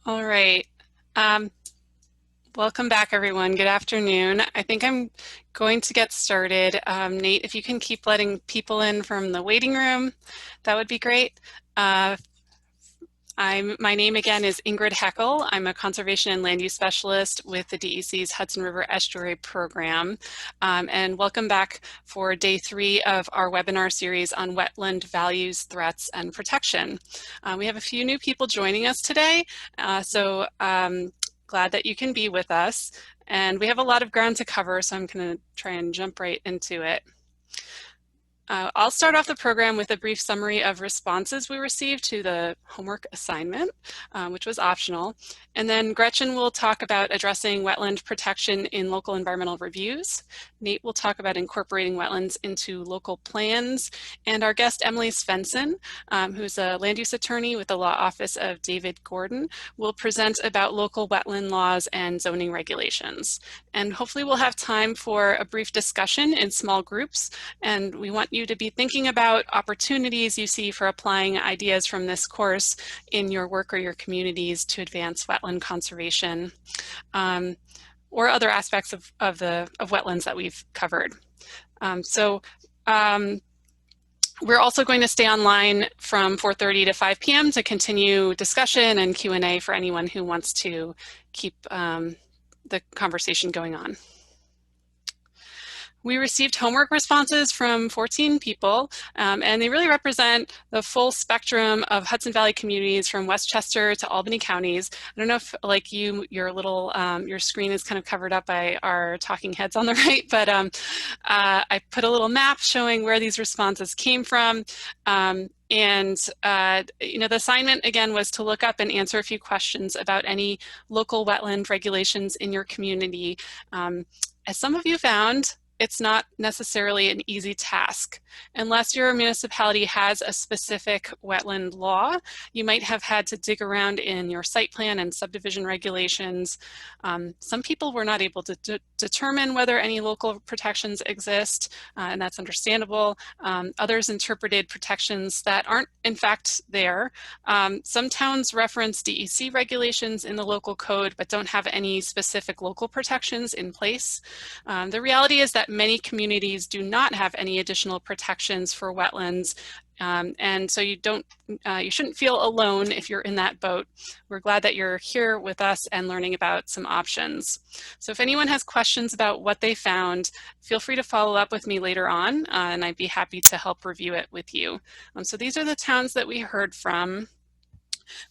All right. Um, Welcome back, everyone. Good afternoon. I think I'm going to get started. Nate, if you can keep letting people in from the waiting room, that would be great. My name again is Ingrid Heckel. I'm a conservation and land use specialist with the DEC's Hudson River Estuary program. And welcome back for day 3 of our webinar series on wetland values, threats, and protection. We have a few new people joining us today, so glad that you can be with us. And we have a lot of ground to cover, so I'm going to try and jump right into it. I'll start off the program with a brief summary of responses we received to the homework assignment, which was optional. And then Gretchen will talk about addressing wetland protection in local environmental reviews. Nate will talk about incorporating wetlands into local plans. And our guest, Emily Svensson, who's a land use attorney with the law office of David Gordon, will present about local wetland laws and zoning regulations. And hopefully we'll have time for a brief discussion in small groups. And we want you to be thinking about opportunities you see for applying ideas from this course in your work or your communities to advance wetland conservation, or other aspects of wetlands that we've covered. We're also going to stay online from 4:30 to 5 p.m. to continue discussion and Q&A for anyone who wants to keep the conversation going on. We received homework responses from 14 people, and they really represent the full spectrum of Hudson Valley communities from Westchester to Albany counties. I don't know if, like your screen is kind of covered up by our talking heads on the right, but I put a little map showing where these responses came from. The assignment again was to look up and answer a few questions about any local wetland regulations in your community. As some of you found, it's not necessarily an easy task. Unless your municipality has a specific wetland law, you might have had to dig around in your site plan and subdivision regulations. Some people were not able to determine whether any local protections exist, and that's understandable. Others interpreted protections that aren't in fact there. Some towns reference DEC regulations in the local code, but don't have any specific local protections in place. The reality is that many communities do not have any additional protections for wetlands, and so you shouldn't feel alone if you're in that boat. We're glad that you're here with us and learning about some options. So if anyone has questions about what they found, feel free to follow up with me later on, and I'd be happy to help review it with you. So these are the towns that we heard from.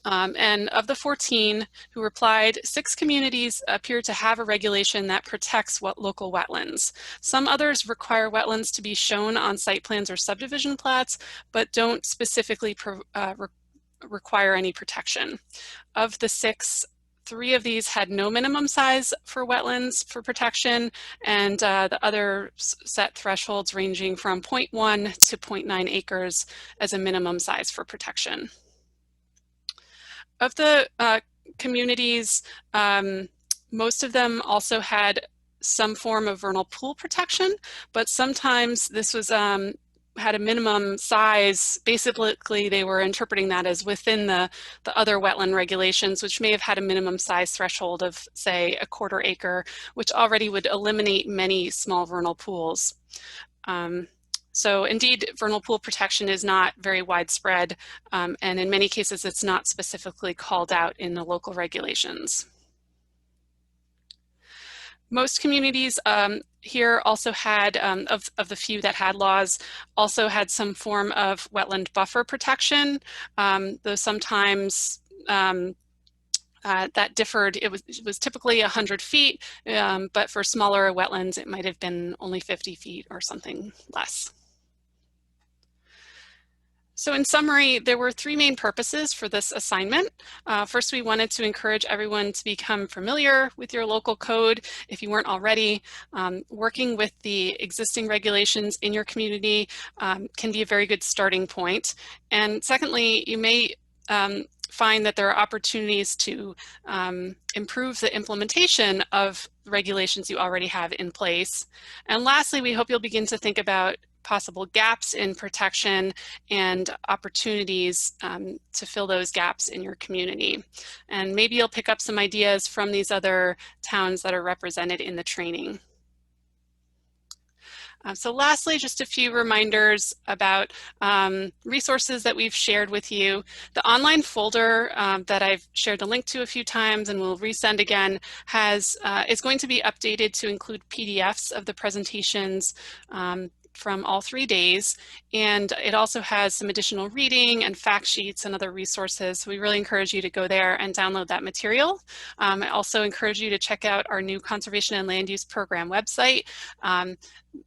And of the 14 who replied, 6 communities appear to have a regulation that protects local wetlands. Some others require wetlands to be shown on site plans or subdivision plats, but don't specifically require any protection. Of the 6, 3 of these had no minimum size for wetlands for protection, and the other set thresholds ranging from 0.1 to 0.9 acres as a minimum size for protection. Of the communities, most of them also had some form of vernal pool protection, but sometimes this was had a minimum size. Basically, they were interpreting that as within the other wetland regulations, which may have had a minimum size threshold of, say, 1/4 acre, which already would eliminate many small vernal pools. So indeed, vernal pool protection is not very widespread, and in many cases, it's not specifically called out in the local regulations. Most communities here also had, of the few that had laws, also had some form of wetland buffer protection, though sometimes that differed. It was typically 100 feet, but for smaller wetlands, it might have been only 50 feet or something less. So in summary, there were 3 main purposes for this assignment. First, we wanted to encourage everyone to become familiar with your local code if you weren't already. Working with the existing regulations in your community can be a very good starting point. And secondly, you may find that there are opportunities to improve the implementation of regulations you already have in place. And lastly, we hope you'll begin to think about possible gaps in protection and opportunities to fill those gaps in your community. And maybe you'll pick up some ideas from these other towns that are represented in the training. So lastly, just a few reminders about resources that we've shared with you. The online folder that I've shared the link to a few times and will resend again is going to be updated to include PDFs of the presentations from all 3 days, and it also has some additional reading and fact sheets and other resources. So we really encourage you to go there and download that material. I also encourage you to check out our new Conservation and Land Use Program website.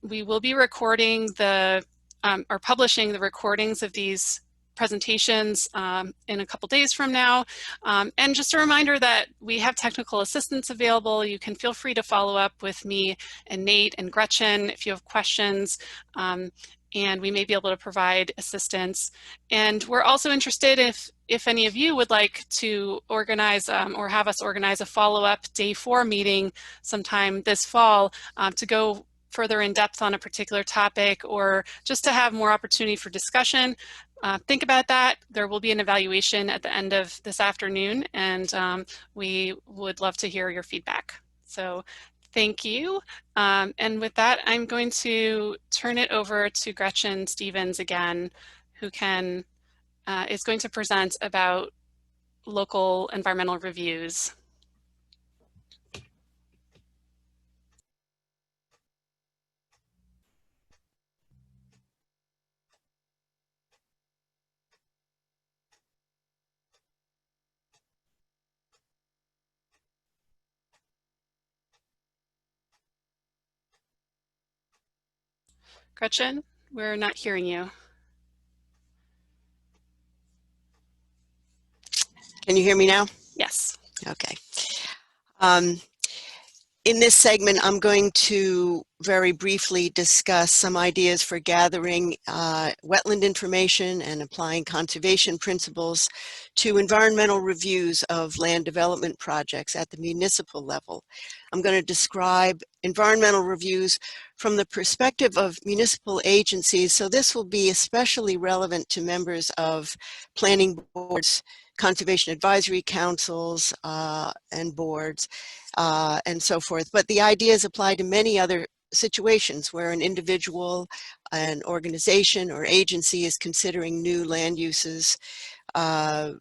We will be recording or publishing the recordings of these presentations in a couple days from now. And just a reminder that we have technical assistance available. You can feel free to follow up with me and Nate and Gretchen if you have questions. And we may be able to provide assistance. And we're also interested if any of you would like to organize or have us organize a follow-up day 4 meeting sometime this fall to go further in depth on a particular topic, or just to have more opportunity for discussion. Think about that. There will be an evaluation at the end of this afternoon, and we would love to hear your feedback. So thank you. And with that, I'm going to turn it over to Gretchen Stevens again, who is going to present about local environmental reviews. Gretchen, we're not hearing you. Can you hear me now? Yes. Okay. In this segment, I'm going to very briefly discuss some ideas for gathering wetland information and applying conservation principles to environmental reviews of land development projects at the municipal level. I'm going to describe environmental reviews from the perspective of municipal agencies, so this will be especially relevant to members of planning boards, conservation advisory councils, and boards, and so forth. But the ideas apply to many other situations where an individual, an organization, or agency is considering new land uses at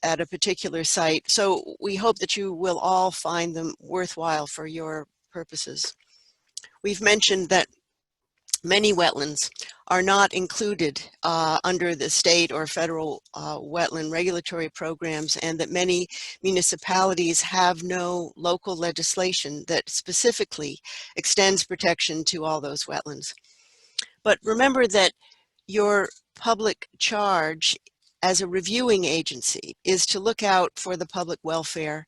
a particular site. So we hope that you will all find them worthwhile for your purposes. We've mentioned that many wetlands are not included under the state or federal wetland regulatory programs, and that many municipalities have no local legislation that specifically extends protection to all those wetlands. But remember that your public charge as a reviewing agency is to look out for the public welfare.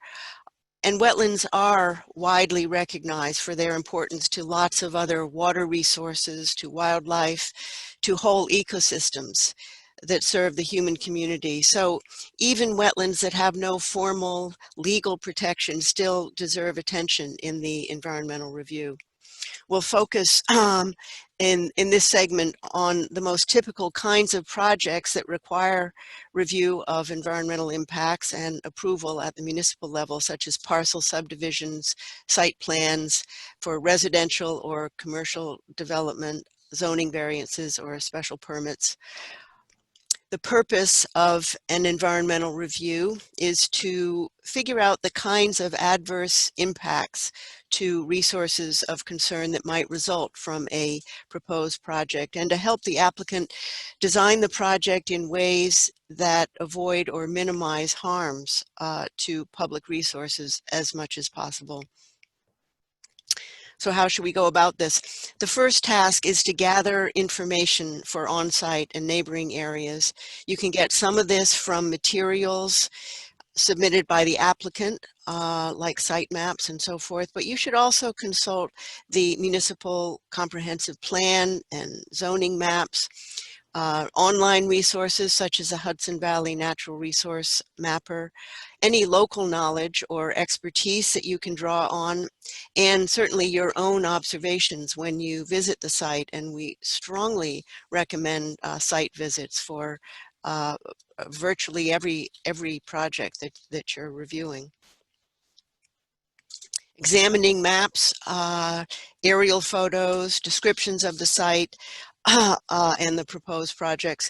And wetlands are widely recognized for their importance to lots of other water resources, to wildlife, to whole ecosystems that serve the human community. So even wetlands that have no formal legal protection still deserve attention in the environmental review. We'll focus in this segment on the most typical kinds of projects that require review of environmental impacts and approval at the municipal level, such as parcel subdivisions, site plans for residential or commercial development, zoning variances, or special permits. The purpose of an environmental review is to figure out the kinds of adverse impacts to resources of concern that might result from a proposed project, and to help the applicant design the project in ways that avoid or minimize harms to public resources as much as possible. So how should we go about this? The first task is to gather information for on-site and neighboring areas. You can get some of this from materials submitted by the applicant, like site maps and so forth, but you should also consult the municipal comprehensive plan and zoning maps, online resources such as the Hudson Valley Natural Resource Mapper, any local knowledge or expertise that you can draw on, and certainly your own observations when you visit the site. And we strongly recommend site visits for virtually every project that you're reviewing. Examining maps, aerial photos, descriptions of the site, and the proposed projects.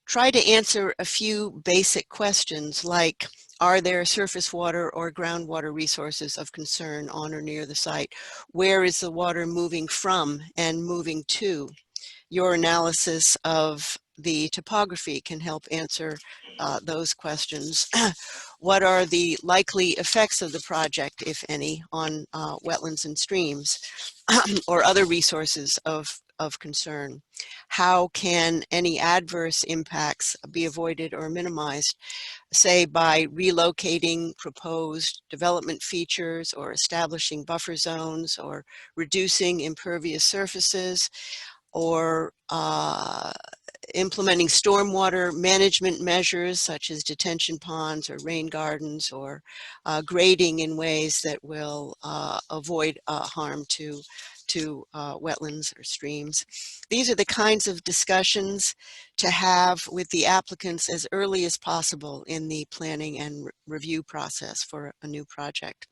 Try to answer a few basic questions like, are there surface water or groundwater resources of concern on or near the site? Where is the water moving from and moving to? Your analysis of the topography can help answer those questions. What are the likely effects of the project, if any, on wetlands and streams or other resources of concern? How can any adverse impacts be avoided or minimized, say by relocating proposed development features or establishing buffer zones or reducing impervious surfaces, or implementing stormwater management measures such as detention ponds or rain gardens, or grading in ways that will avoid harm to wetlands or streams. These are the kinds of discussions to have with the applicants as early as possible in the planning and review process for a new project.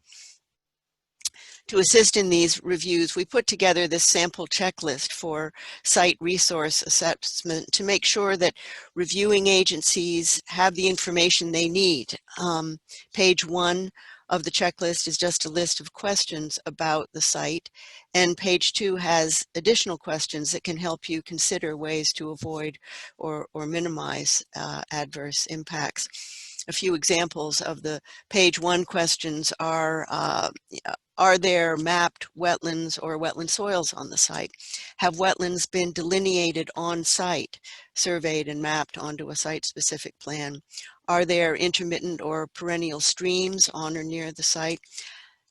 To assist in these reviews, we put together this sample checklist for site resource assessment to make sure that reviewing agencies have the information they need. Page 1 of the checklist is just a list of questions about the site, and page 2 has additional questions that can help you consider ways to avoid or minimize adverse impacts. A few examples of the page 1 questions are there mapped wetlands or wetland soils on the site? Have wetlands been delineated on site, surveyed and mapped onto a site-specific plan? Are there intermittent or perennial streams on or near the site?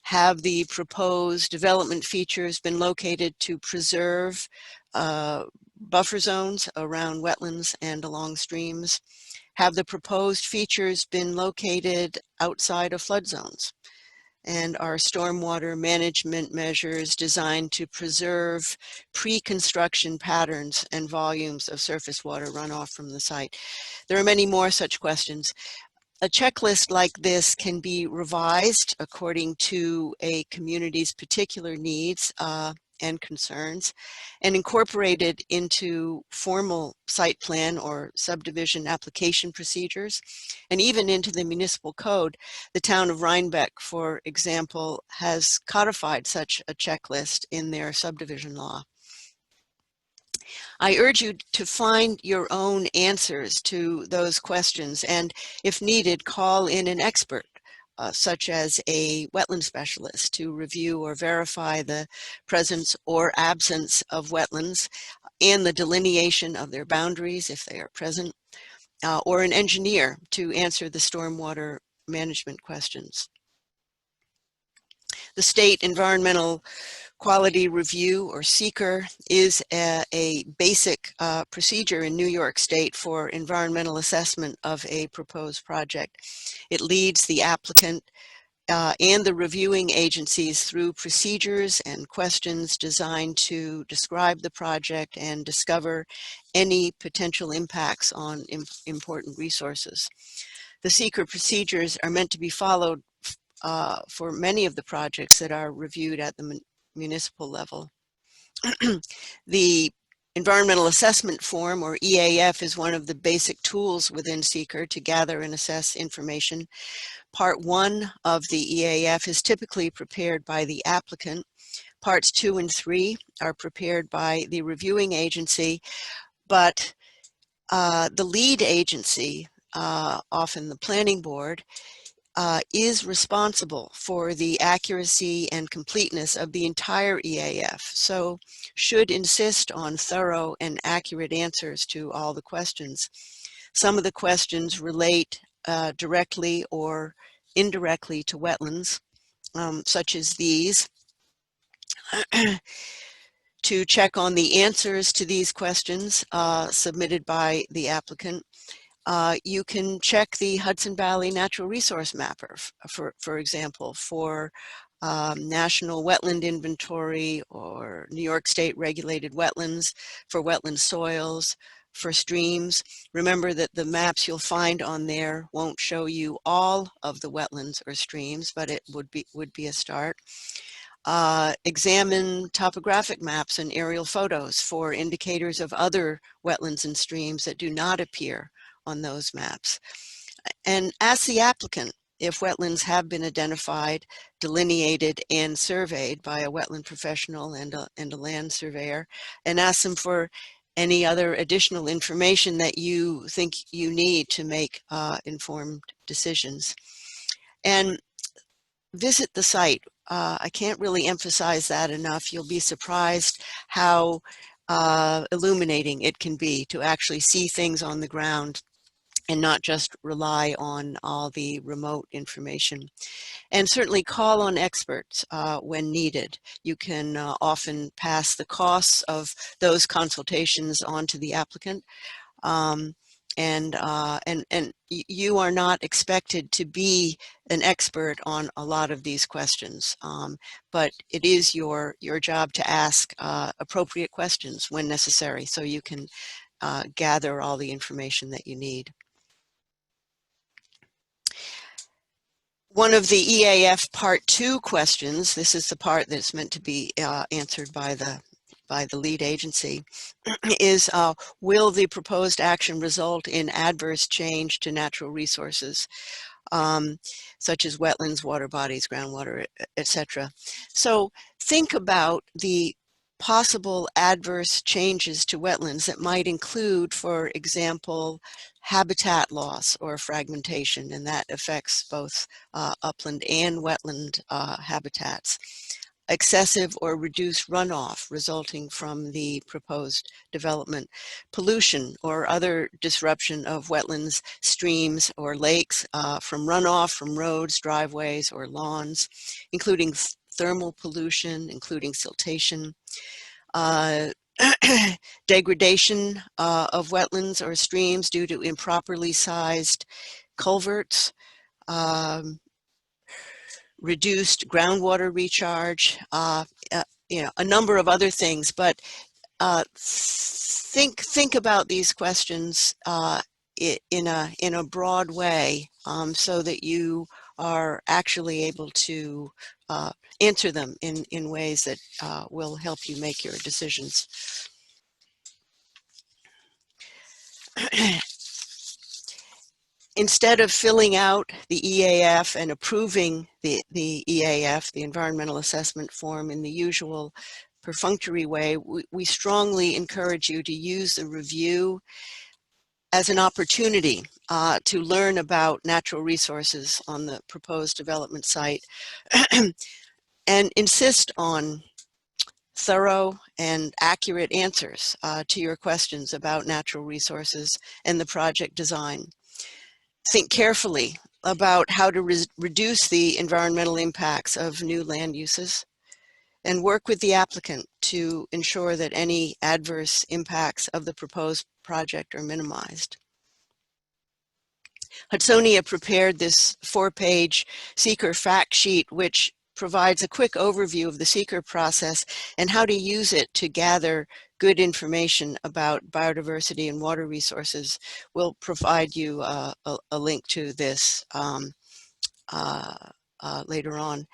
Have the proposed development features been located to preserve buffer zones around wetlands and along streams? Have the proposed features been located outside of flood zones? And are stormwater management measures designed to preserve pre-construction patterns and volumes of surface water runoff from the site? There are many more such questions. A checklist like this can be revised according to a community's particular needs and concerns, and incorporated into formal site plan or subdivision application procedures, and even into the municipal code. The town of Rhinebeck, for example, has codified such a checklist in their subdivision law. I urge you to find your own answers to those questions, and if needed, call in an expert, such as a wetland specialist, to review or verify the presence or absence of wetlands and the delineation of their boundaries if they are present, or an engineer to answer the stormwater management questions. The State Environmental Quality Review, or SEQR, is a basic procedure in New York State for environmental assessment of a proposed project. It leads the applicant and the reviewing agencies through procedures and questions designed to describe the project and discover any potential impacts on important resources. The SEQR procedures are meant to be followed for many of the projects that are reviewed at the municipal level. The Environmental Assessment Form, or EAF, is one of the basic tools within SEQR to gather and assess information. Part 1 of the EAF is typically prepared by the applicant. Parts 2 and 3 are prepared by the reviewing agency, but the lead agency, often the planning board, is responsible for the accuracy and completeness of the entire EAF, so should insist on thorough and accurate answers to all the questions. Some of the questions relate directly or indirectly to wetlands, such as these. To check on the answers to these questions submitted by the applicant, you can check the Hudson Valley Natural Resource Mapper, for example, for National Wetland Inventory or New York State regulated wetlands, for wetland soils, for streams. Remember that the maps you'll find on there won't show you all of the wetlands or streams, but it would be a start. Examine topographic maps and aerial photos for indicators of other wetlands and streams that do not appear on those maps. And ask the applicant if wetlands have been identified, delineated, and surveyed by a wetland professional and a land surveyor, and ask them for any other additional information that you think you need to make informed decisions. And visit the site. I can't really emphasize that enough. You'll be surprised how illuminating it can be to actually see things on the ground and not just rely on all the remote information. And certainly call on experts when needed. You can often pass the costs of those consultations on to the applicant. And you are not expected to be an expert on a lot of these questions, but it is your job to ask appropriate questions when necessary, so you can gather all the information that you need. One of the EAF Part 2 questions, this is the part that's meant to be answered by the lead agency, is will the proposed action result in adverse change to natural resources, such as wetlands, water bodies, groundwater, etc. So think about the possible adverse changes to wetlands that might include, for example, habitat loss or fragmentation, and that affects both upland and wetland habitats. Excessive or reduced runoff resulting from the proposed development, pollution or other disruption of wetlands, streams, or lakes from runoff from roads, driveways, or lawns, including thermal pollution, including siltation, degradation of wetlands or streams due to improperly sized culverts, reduced groundwater recharge, a number of other things. But think about these questions in a broad way, so that you are actually able to answer them in ways that will help you make your decisions. Instead of filling out the EAF and approving the EAF, the environmental assessment form, in the usual perfunctory way, we strongly encourage you to use the review as an opportunity to learn about natural resources on the proposed development site and insist on thorough and accurate answers to your questions about natural resources and the project design. Think carefully about how to reduce the environmental impacts of new land uses, and work with the applicant to ensure that any adverse impacts of the proposed project are minimized. Hudsonia prepared this 4-page seeker fact sheet, which provides a quick overview of the seeker process and how to use it to gather good information about biodiversity and water resources. We'll provide you a link to this later on.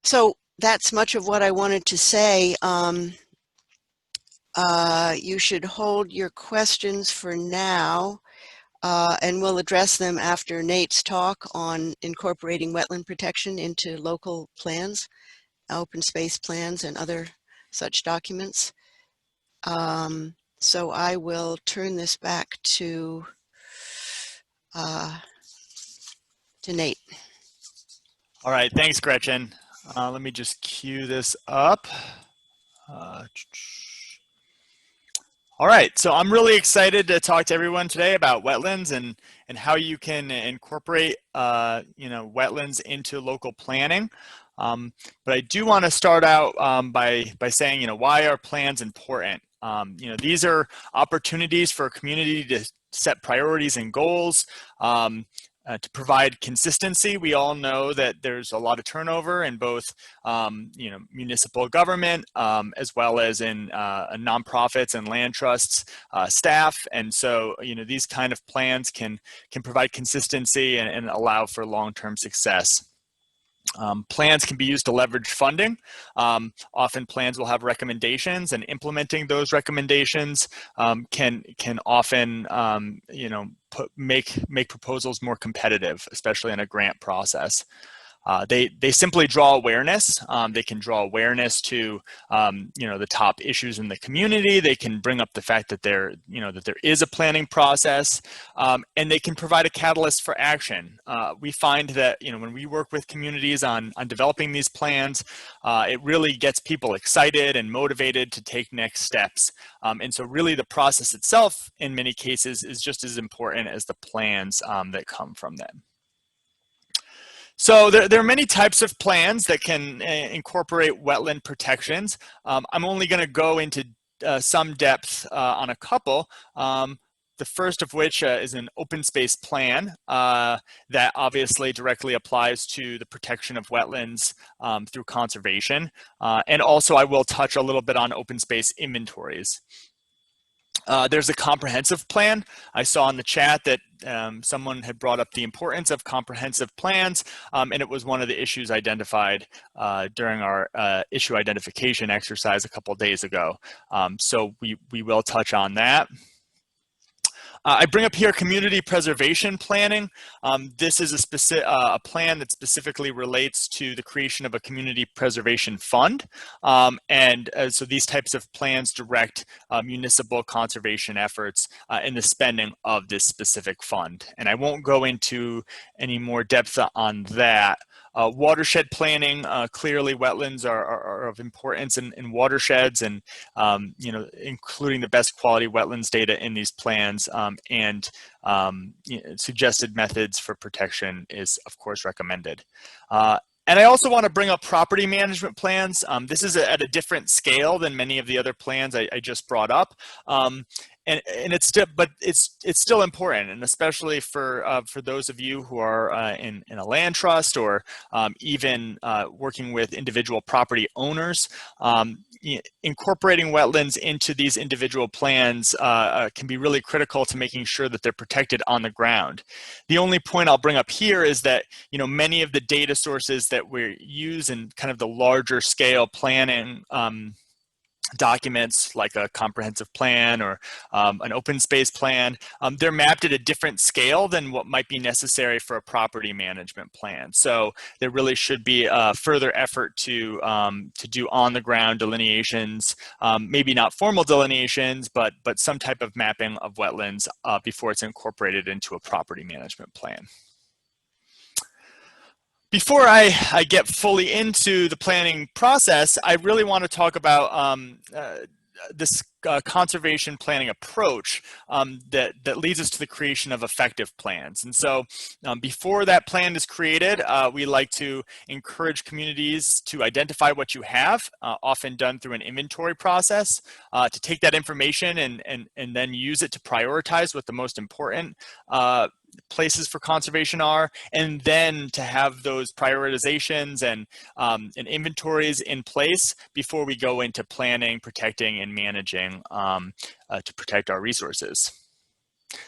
So that's much of what I wanted to say. You should hold your questions for now, and we'll address them after Nate's talk on incorporating wetland protection into local plans, open space plans, and other such documents. So I will turn this back to Nate. All right, thanks, Gretchen. Let me just cue this up. All right, so I'm really excited to talk to everyone today about wetlands and how you can incorporate wetlands into local planning. But I do want to start out by saying, why are plans important? These are opportunities for a community to set priorities and goals, to provide consistency. We all know that there's a lot of turnover in both, municipal government, as well as in nonprofits and land trusts staff. And so, these kind of plans can provide consistency and allow for long-term success. Plans can be used to leverage funding. Often plans will have recommendations, and implementing those recommendations can often make proposals more competitive, especially in a grant process. They simply draw awareness. They can draw awareness to the top issues in the community. They can bring up the fact that there is a planning process, and they can provide a catalyst for action. We find that when we work with communities on developing these plans, it really gets people excited and motivated to take next steps. And so really the process itself in many cases is just as important as the plans that come from them. So there are many types of plans that can incorporate wetland protections. I'm only going to go into some depth on a couple. The first of which is an open space plan that obviously directly applies to the protection of wetlands through conservation. And also I will touch a little bit on open space inventories. There's a comprehensive plan. I saw in the chat that someone had brought up the importance of comprehensive plans, and it was one of the issues identified during our issue identification exercise a couple of days ago. So we will touch on that. I bring up here community preservation planning. This is a plan that specifically relates to the creation of a community preservation fund. So these types of plans direct municipal conservation efforts in the spending of this specific fund. And I won't go into any more depth on that. Watershed planning, clearly wetlands are of importance in watersheds, and including the best quality wetlands data in these plans, and suggested methods for protection is of course recommended. And I also want to bring up property management plans. This is at a different scale than many of the other plans I just brought up. And it's still important, and especially for those of you who are in a land trust or even working with individual property owners. Incorporating wetlands into these individual plans can be really critical to making sure that they're protected on the ground. The only point I'll bring up here is that many of the data sources that we use in kind of the larger scale planning documents, like a comprehensive plan or an open space plan, they're mapped at a different scale than what might be necessary for a property management plan. So there really should be a further effort to do on the ground delineations, maybe not formal delineations, but some type of mapping of wetlands before it's incorporated into a property management plan. Before I get fully into the planning process, I really want to talk about this conservation planning approach that leads us to the creation of effective plans. And so before that plan is created, we like to encourage communities to identify what you have, often done through an inventory process, to take that information and then use it to prioritize what the most important places for conservation are, and then to have those prioritizations and inventories in place before we go into planning, protecting, and managing to protect our resources.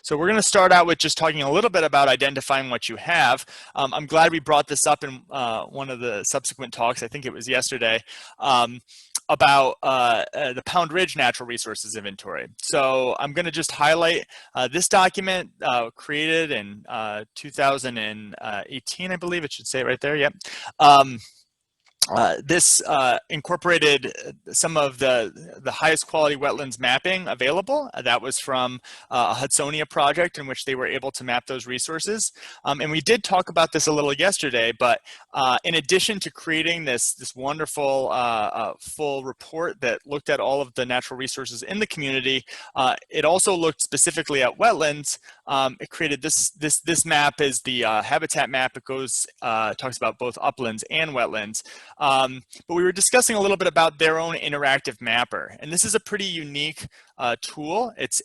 So we're going to start out with just talking a little bit about identifying what you have. I'm glad we brought this up in one of the subsequent talks, I think it was yesterday, about the Pound Ridge Natural Resources Inventory. So I'm going to just highlight this document created in 2018, I believe it should say it right there, yep. This incorporated some of the highest quality wetlands mapping available. That was from a Hudsonia project in which they were able to map those resources. And we did talk about this a little yesterday, but in addition to creating this wonderful full report that looked at all of the natural resources in the community, it also looked specifically at wetlands. It created this map is the habitat map. It goes talks about both uplands and wetlands. But we were discussing a little bit about their own interactive mapper, and this is a pretty unique tool. It's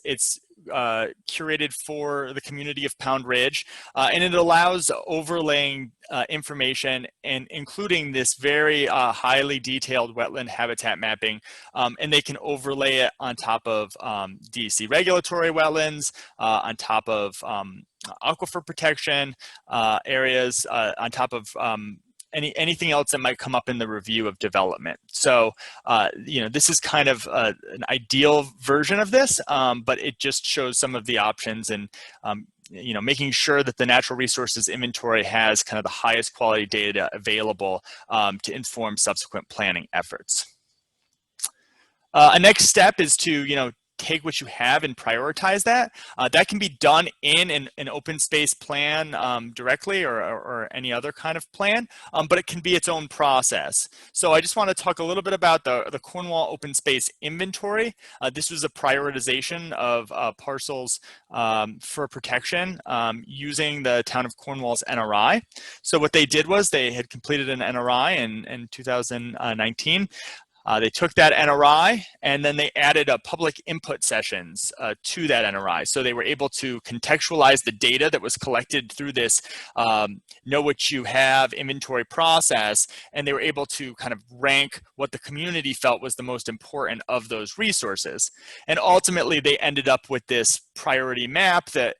curated for the community of Pound Ridge, and it allows overlaying information and including this very highly detailed wetland habitat mapping, and they can overlay it on top of DEC regulatory wetlands, on top of aquifer protection areas, on top of anything else that might come up in the review of development. So, this is kind of an ideal version of this, but it just shows some of the options and, making sure that the natural resources inventory has kind of the highest quality data available to inform subsequent planning efforts. A next step is to, take what you have and prioritize that. That can be done in an open space plan directly or any other kind of plan, but it can be its own process. So I just want to talk a little bit about the Cornwall open space inventory. This was a prioritization of parcels for protection using the town of Cornwall's NRI. So what they did was they had completed an NRI in 2019. They took that NRI and then they added public input sessions to that NRI. So they were able to contextualize the data that was collected through this know what you have inventory process, and they were able to kind of rank what the community felt was the most important of those resources. And ultimately they ended up with this priority map that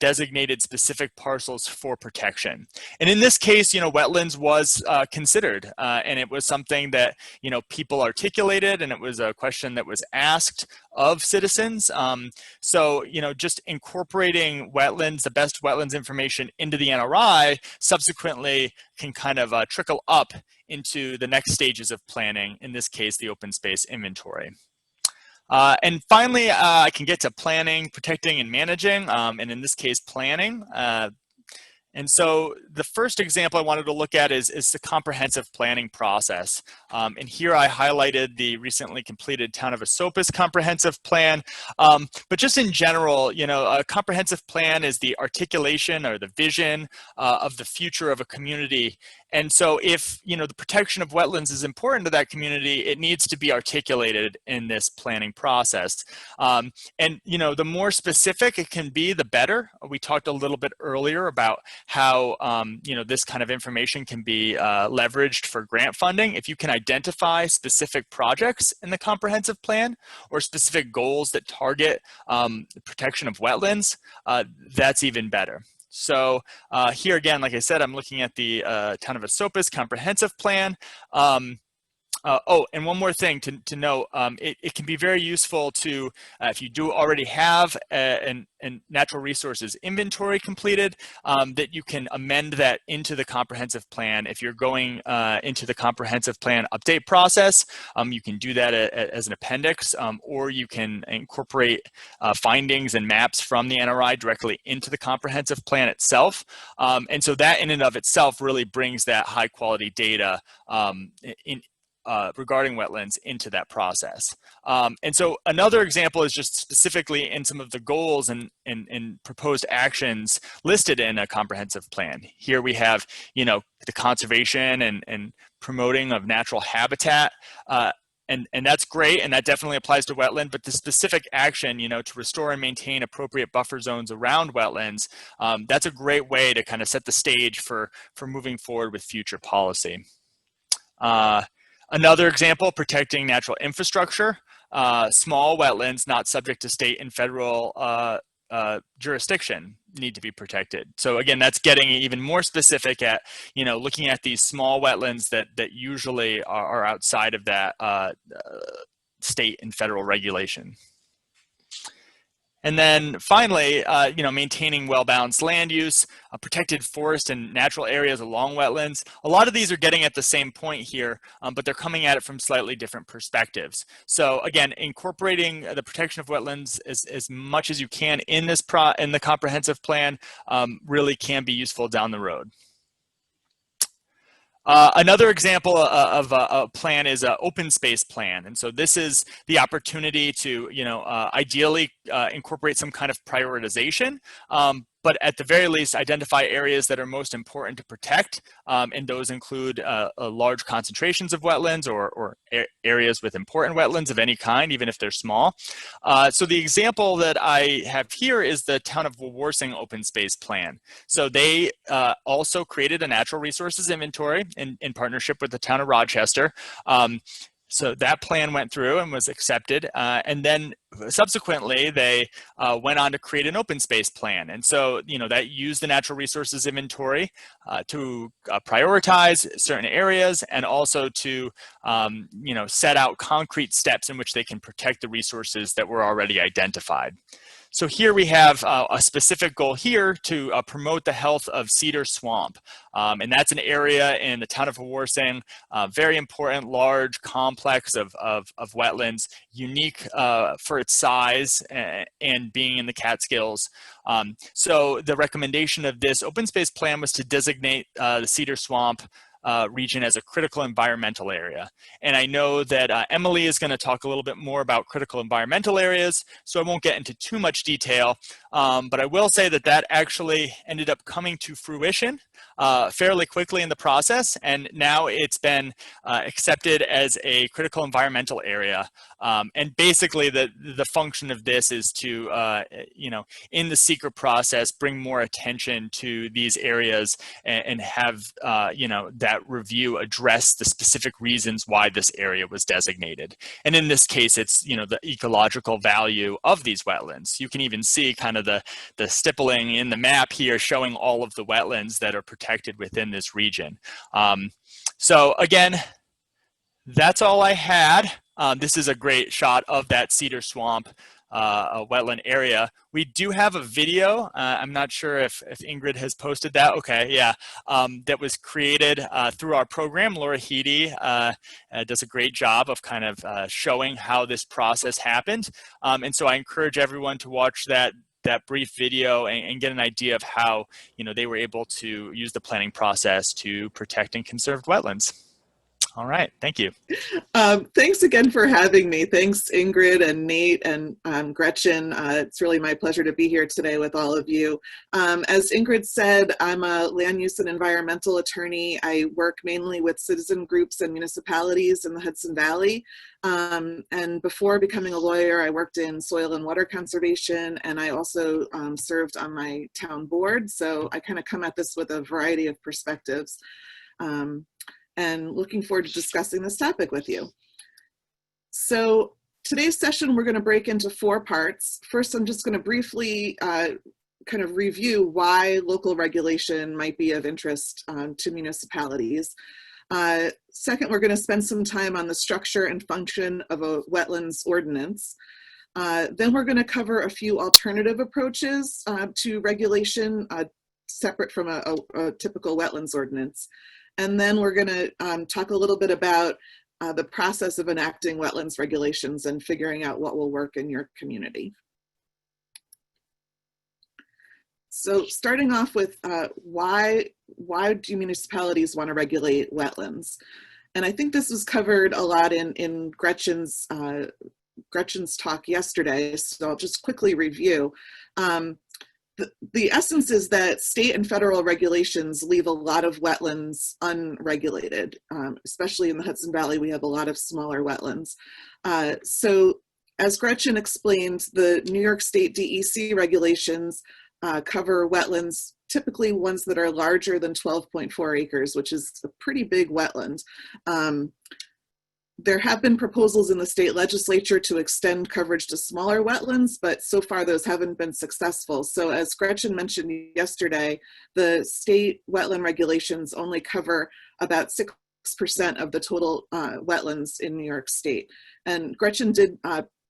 designated specific parcels for protection. And in this case, wetlands was considered, and it was something that, people articulated, and it was a question that was asked of citizens. So, just incorporating wetlands, the best wetlands information into the NRI subsequently can kind of trickle up into the next stages of planning, in this case, the open space inventory. And finally, I can get to planning, protecting, and managing, and in this case, planning. And so the first example I wanted to look at is the comprehensive planning process. And here I highlighted the recently completed Town of Esopus comprehensive plan. But just in general, a comprehensive plan is the articulation or the vision of the future of a community. And so if, the protection of wetlands is important to that community, it needs to be articulated in this planning process. And, the more specific it can be, the better. We talked a little bit earlier about how, this kind of information can be leveraged for grant funding. If you can identify specific projects in the comprehensive plan or specific goals that target the protection of wetlands, that's even better. So here again, like I said, I'm looking at the Town of Esopus comprehensive plan. And one more thing to note, it can be very useful to, if you do already have a natural resources inventory completed, that you can amend that into the comprehensive plan. If you're going into the comprehensive plan update process, you can do that as an appendix, or you can incorporate findings and maps from the NRI directly into the comprehensive plan itself. And so that in and of itself really brings that high quality data regarding wetlands into that process. And so another example is just specifically in some of the goals and proposed actions listed in a comprehensive plan. Here we have, the conservation and promoting of natural habitat, and that's great, and that definitely applies to wetland, but the specific action, to restore and maintain appropriate buffer zones around wetlands, that's a great way to kind of set the stage for moving forward with future policy. Another example, protecting natural infrastructure, small wetlands not subject to state and federal jurisdiction need to be protected. So again, that's getting even more specific at, looking at these small wetlands that usually are outside of that state and federal regulation. And then finally, maintaining well-balanced land use, protected forest and natural areas along wetlands. A lot of these are getting at the same point here, but they're coming at it from slightly different perspectives. So again, incorporating the protection of wetlands as much as you can in the comprehensive plan really can be useful down the road. Another example of a plan is an open space plan. And so this is the opportunity to, ideally incorporate some kind of prioritization, but at the very least identify areas that are most important to protect. And those include large concentrations of wetlands or areas with important wetlands of any kind, even if they're small. So the example that I have here is the town of Wawarsing open space plan. So they also created a natural resources inventory in partnership with the town of Rochester. So that plan went through and was accepted. And then subsequently, they went on to create an open space plan. And so, that used the natural resources inventory to prioritize certain areas and also to, set out concrete steps in which they can protect the resources that were already identified. So here we have a specific goal here to promote the health of Cedar Swamp. And that's an area in the town of Wawarsing, very important, large complex of wetlands, unique for its size and being in the Catskills. So the recommendation of this open space plan was to designate the Cedar Swamp region as a critical environmental area. And I know that Emily is going to talk a little bit more about critical environmental areas, so I won't get into too much detail, but I will say that that actually ended up coming to fruition fairly quickly in the process, and now it's been accepted as a critical environmental area. And basically the function of this is to, in the secret process, bring more attention to these areas and have, that review address the specific reasons why this area was designated. And in this case, it's, the ecological value of these wetlands. You can even see kind of the stippling in the map here showing all of the wetlands that are protected within this region. So again, that's all I had. This is a great shot of that Cedar Swamp wetland area. We do have a video. I'm not sure if Ingrid has posted that. Okay, yeah. That was created through our program. Laura Heedy does a great job of kind of showing how this process happened. And so I encourage everyone to watch that brief video and get an idea of how they were able to use the planning process to protect and conserve wetlands. All right, thank you. Thanks again for having me. Thanks, Ingrid and Nate and Gretchen. It's really my pleasure to be here today with all of you. As Ingrid said, I'm a land use and environmental attorney. I work mainly with citizen groups and municipalities in the Hudson Valley. And before becoming a lawyer, I worked in soil and water conservation, and I also served on my town board. So I kind of come at this with a variety of perspectives. And looking forward to discussing this topic with you. So today's session, we're going to break into 4 parts. First, I'm just going to briefly kind of review why local regulation might be of interest to municipalities. Second, we're going to spend some time on the structure and function of a wetlands ordinance. Then we're going to cover a few alternative approaches to regulation separate from a typical wetlands ordinance. And then we're going to talk a little bit about the process of enacting wetlands regulations and figuring out what will work in your community. So starting off with why do municipalities want to regulate wetlands? And I think this was covered a lot in Gretchen's talk yesterday, so I'll just quickly review. The essence is that state and federal regulations leave a lot of wetlands unregulated, especially in the Hudson Valley. We have a lot of smaller wetlands. So as Gretchen explained, the New York State DEC regulations cover wetlands, typically ones that are larger than 12.4 acres, which is a pretty big wetland. There have been proposals in the state legislature to extend coverage to smaller wetlands, but so far those haven't been successful. So as Gretchen mentioned yesterday, the state wetland regulations only cover about 6% of the total wetlands in New York State. And Gretchen did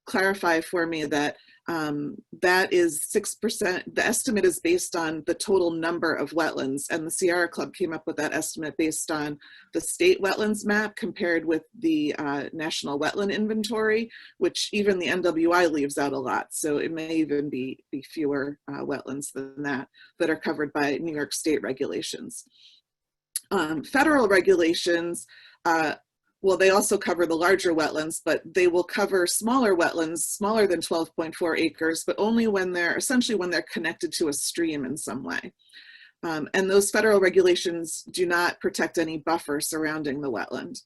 clarify for me that That is 6%. The estimate is based on the total number of wetlands, and the Sierra Club came up with that estimate based on the state wetlands map compared with the National Wetland Inventory, which even the NWI leaves out a lot. So it may even be fewer wetlands than that are covered by New York State regulations. Federal regulations, well, they also cover the larger wetlands, but they will cover smaller wetlands, smaller than 12.4 acres, but only when they're essentially when they're connected to a stream in some way. And those federal regulations do not protect any buffer surrounding the wetland.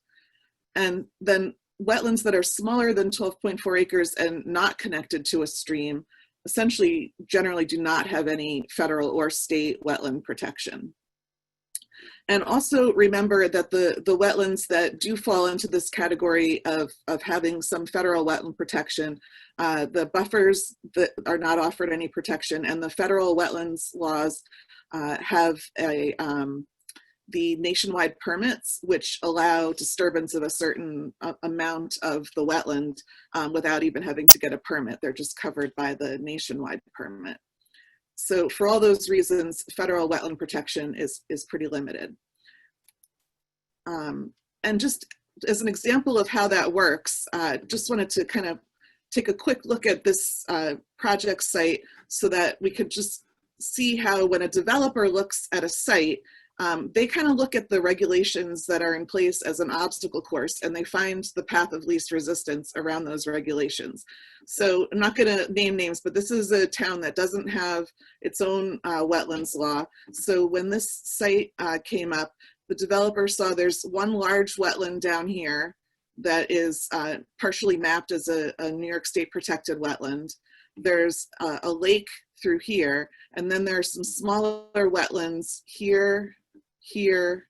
And then wetlands that are smaller than 12.4 acres and not connected to a stream essentially generally do not have any federal or state wetland protection. And also remember that the wetlands that do fall into this category of having some federal wetland protection, the buffers that are not offered any protection, and the federal wetlands laws have the nationwide permits, which allow disturbance of a certain amount of the wetland without even having to get a permit. They're just covered by the nationwide permit. So for all those reasons, federal wetland protection is pretty limited. And just as an example of how that works, just wanted to kind of take a quick look at this project site so that we could just see how when a developer looks at a site, they kind of look at the regulations that are in place as an obstacle course, and they find the path of least resistance around those regulations. So I'm not going to name names, but this is a town that doesn't have its own wetlands law. So when this site came up, the developer saw there's one large wetland down here that is partially mapped as a New York State protected wetland. There's a lake through here, and then there are some smaller wetlands here, here,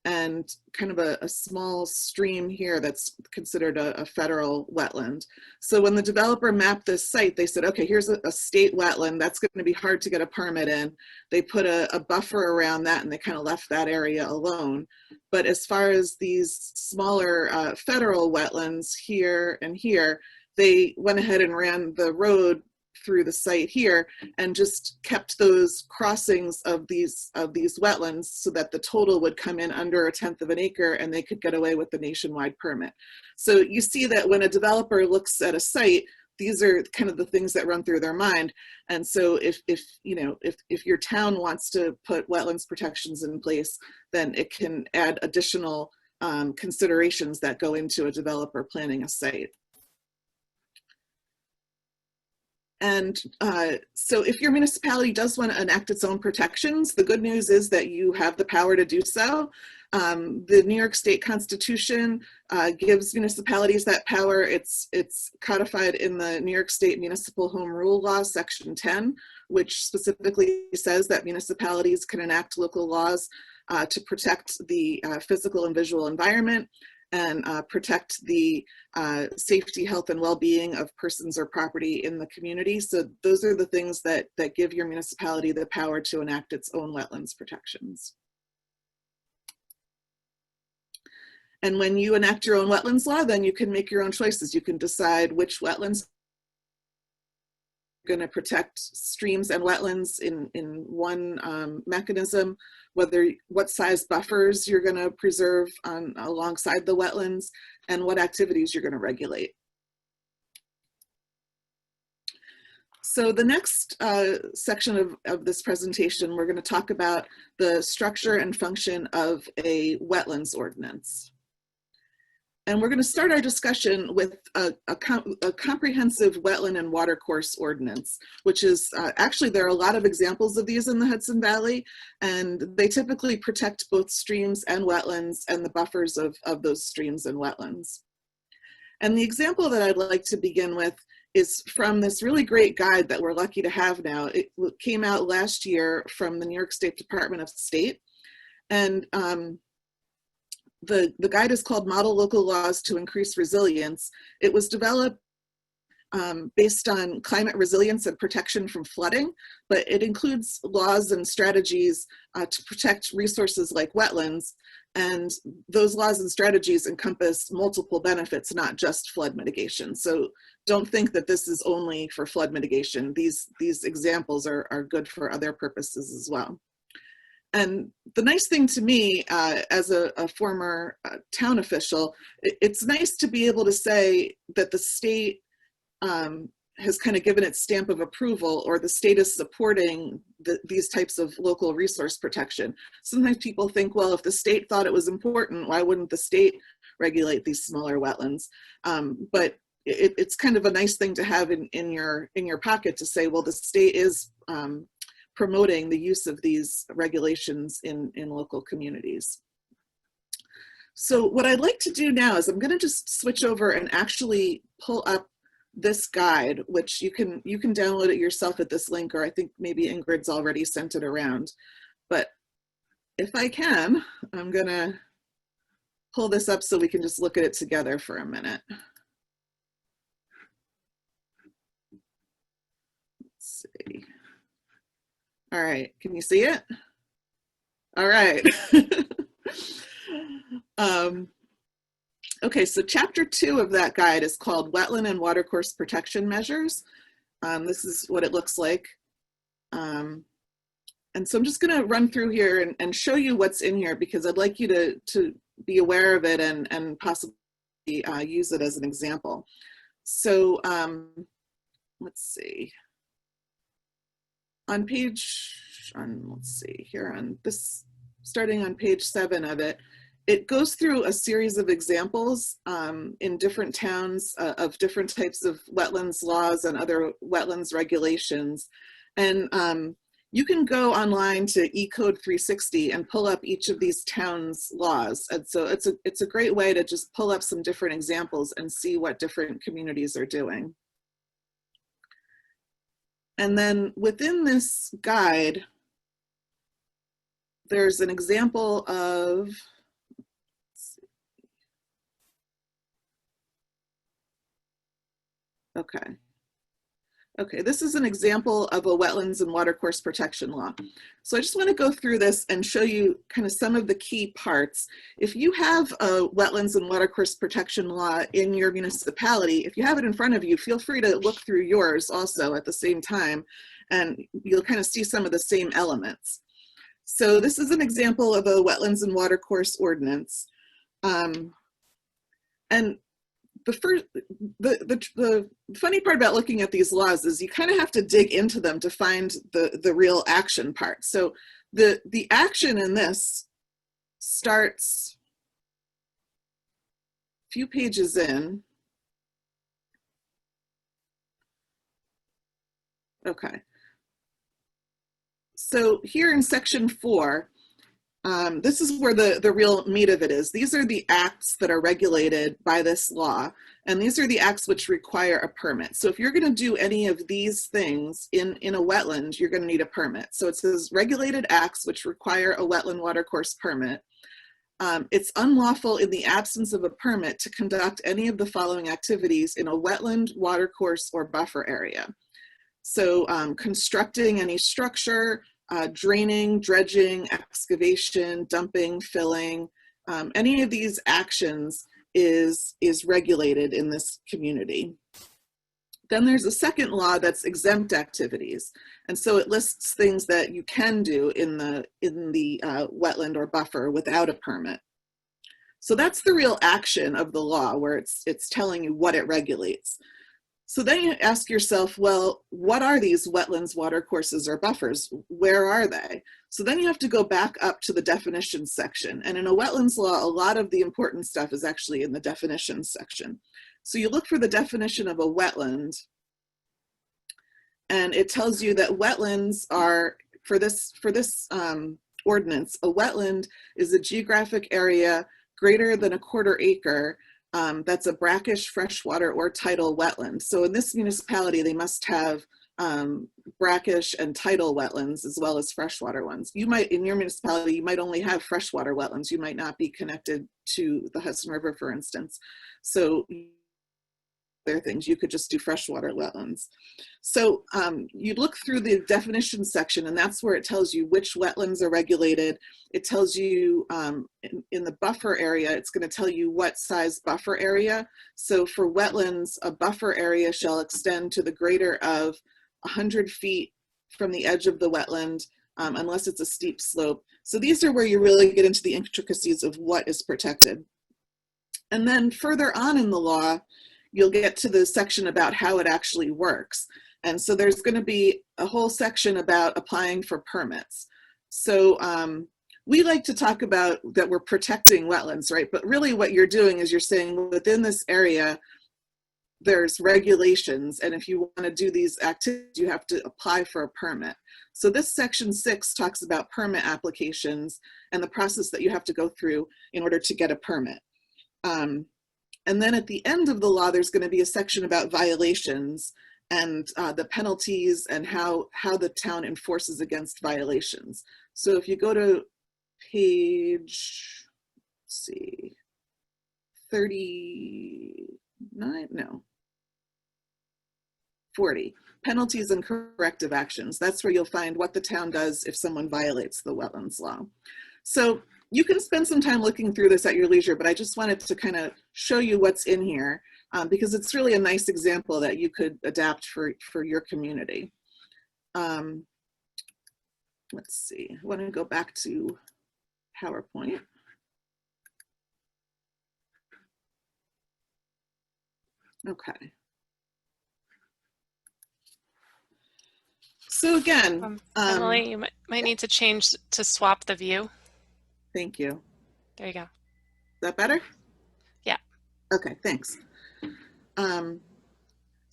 and kind of a small stream here that's considered a federal wetland. So when the developer mapped this site, they said, okay, here's a state wetland that's going to be hard to get a permit in. They put a buffer around that, and they kind of left that area alone. But as far as these smaller federal wetlands here and here, they went ahead and ran the road through the site here and just kept those crossings of these wetlands so that the total would come in under 1/10 of an acre and they could get away with the nationwide permit. So you see that when a developer looks at a site, these are kind of the things that run through their mind. And so if your town wants to put wetlands protections in place, then it can add additional considerations that go into a developer planning a site. And so if your municipality does want to enact its own protections, the good news is that you have the power to do so. The New York State Constitution gives municipalities that power. It's codified in the New York State Municipal Home Rule Law, Section 10, which specifically says that municipalities can enact local laws to protect the physical and visual environment and protect the safety, health, and well-being of persons or property in the community. So those are the things that give your municipality the power to enact its own wetlands protections. And when you enact your own wetlands law, then you can make your own choices. You can decide which wetlands you're going to protect streams and wetlands in one mechanism, what size buffers you're going to preserve alongside the wetlands, and what activities you're going to regulate. So the next section of this presentation, we're going to talk about the structure and function of a wetlands ordinance. And we're going to start our discussion with a comprehensive wetland and watercourse ordinance, which is actually, there are a lot of examples of these in the Hudson Valley, and they typically protect both streams and wetlands and the buffers of those streams and wetlands. And the example that I'd like to begin with is from this really great guide that we're lucky to have now. It came out last year from the New York State Department of State. And the guide is called Model Local Laws to Increase Resilience. It was developed based on climate resilience and protection from flooding, but it includes laws and strategies to protect resources like wetlands. And those laws and strategies encompass multiple benefits, not just flood mitigation. So don't think that this is only for flood mitigation. These examples are good for other purposes as well. And the nice thing to me, as a former town official, it's nice to be able to say that the state has kind of given its stamp of approval, or the state is supporting these types of local resource protection. Sometimes people think, well, if the state thought it was important, why wouldn't the state regulate these smaller wetlands? But it's kind of a nice thing to have in your pocket to say, well, the state is promoting the use of these regulations in local communities. So what I'd like to do now is I'm going to just switch over and actually pull up this guide, which you can download it yourself at this link, or I think maybe Ingrid's already sent it around. But if I can, I'm going to pull this up so we can just look at it together for a minute. Let's see. All right, can you see it? All right. Okay, so chapter 2 of that guide is called Wetland and Watercourse Protection Measures. This is what it looks like. And so I'm just gonna run through here and show you what's in here, because I'd like you to be aware of it and possibly use it as an example. So let's see. Let's see here on this, starting on page 7 of it, it goes through a series of examples in different towns of different types of wetlands laws and other wetlands regulations. And you can go online to eCode 360 and pull up each of these towns' laws. And so it's a great way to just pull up some different examples and see what different communities are doing. And then within this guide, there's an example of, okay, this is an example of a wetlands and watercourse protection law. So I just want to go through this and show you kind of some of the key parts. If you have a wetlands and watercourse protection law in your municipality, if you have it in front of you, feel free to look through yours also at the same time, and you'll kind of see some of the same elements. So this is an example of a wetlands and watercourse ordinance. And the funny part about looking at these laws is you kind of have to dig into them to find the real action part. So the action in this starts a few pages in. Okay. So here in section 4, this is where the real meat of it is. These are the acts that are regulated by this law, and these are the acts which require a permit. So if you're going to do any of these things in a wetland, you're going to need a permit. So it says regulated acts which require a wetland watercourse permit. It's unlawful in the absence of a permit to conduct any of the following activities in a wetland, watercourse, or buffer area. So constructing any structure, draining, dredging, excavation, dumping, filling, any of these actions is regulated in this community. Then there's a second law that's exempt activities. And so it lists things that you can do in the wetland or buffer without a permit. So that's the real action of the law, where it's telling you what it regulates. So then you ask yourself, well, what are these wetlands, watercourses, or buffers? Where are they? So then you have to go back up to the definitions section. And in a wetlands law, a lot of the important stuff is actually in the definitions section. So you look for the definition of a wetland, and it tells you that wetlands are, for this ordinance, a wetland is a geographic area greater than 1/4 acre that's a brackish, freshwater, or tidal wetland. So in this municipality, they must have brackish and tidal wetlands as well as freshwater ones. You might, in your municipality, you might only have freshwater wetlands. You might not be connected to the Hudson River, for instance. So you look for the definition of a wetland, and it tells you that wetlands are a geographic area greater than 1/4 acre that's a brackish, freshwater, or tidal wetland. So in this municipality, you might only have freshwater wetlands. You might not be connected to the Hudson River, for instance. So things. You could just do freshwater wetlands. So you look through the definition section, and that's where it tells you which wetlands are regulated. It tells you in the buffer area, it's going to tell you what size buffer area. So for wetlands, a buffer area shall extend to the greater of 100 feet from the edge of the wetland, unless it's a steep slope. So these are where you really get into the intricacies of what is protected. And then further on in the law, you'll get to the section about how it actually works. And so there's going to be a whole section about applying for permits. So we like to talk about that we're protecting wetlands, right? But really what you're doing is you're saying within this area, there's regulations, and if you want to do these activities, you have to apply for a permit. So this section 6 talks about permit applications and the process that you have to go through in order to get a permit. And then at the end of the law, there's going to be a section about violations and the penalties and how the town enforces against violations. So if you go to page, let's see, 39, no, 40, penalties and corrective actions. That's where you'll find what the town does if someone violates the wetlands law. So you can spend some time looking through this at your leisure, but I just wanted to kind of show you what's in here because it's really a nice example that you could adapt for your community. Let's see, I want to go back to PowerPoint. Okay. So again, Emily, you might need to change to swap the view. Thank you. There you go. Is that better? Yeah. Okay, thanks.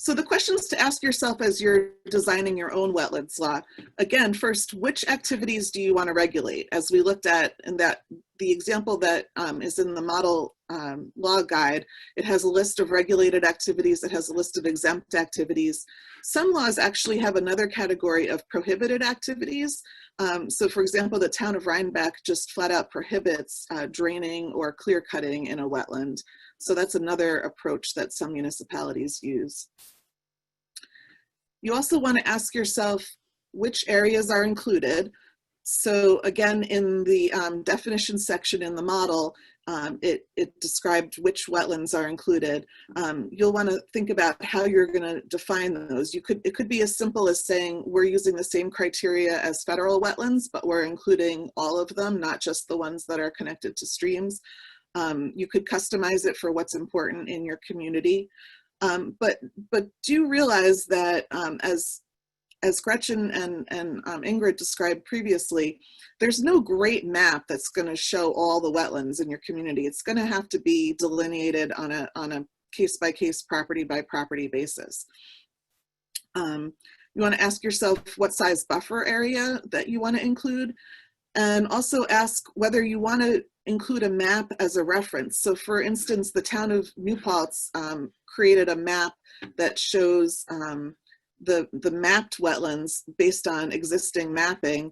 So the questions to ask yourself as you're designing your own wetlands law, again, first, which activities do you want to regulate? As we looked at in that, the example that is in the model law guide, it has a list of regulated activities, it has a list of exempt activities. Some laws actually have another category of prohibited activities. So for example, the town of Rhinebeck just flat out prohibits draining or clear cutting in a wetland. So that's another approach that some municipalities use. You also want to ask yourself which areas are included. So again, in the definition section in the model, it described which wetlands are included. You'll want to think about how you're going to define those. It could be as simple as saying we're using the same criteria as federal wetlands, but we're including all of them, not just the ones that are connected to streams. You could customize it for what's important in your community. But do realize that as Gretchen and Ingrid described previously, there's no great map that's going to show all the wetlands in your community. It's going to have to be delineated on a case-by-case, property-by-property basis. You want to ask yourself what size buffer area that you want to include, and also ask whether you want to include a map as a reference. So for instance, the town of New Paltz created a map that shows the mapped wetlands based on existing mapping.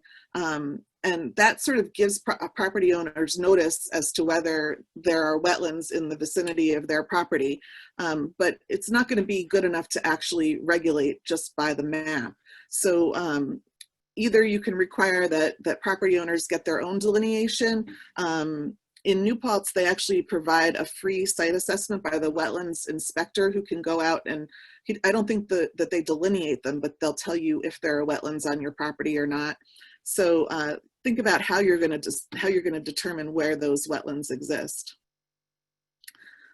And that sort of gives property owners notice as to whether there are wetlands in the vicinity of their property. But it's not going to be good enough to actually regulate just by the map. So either you can require that property owners get their own delineation. In New Paltz, they actually provide a free site assessment by the wetlands inspector who can go out and, I don't think that they delineate them, but they'll tell you if there are wetlands on your property or not. So think about how you're going to determine where those wetlands exist.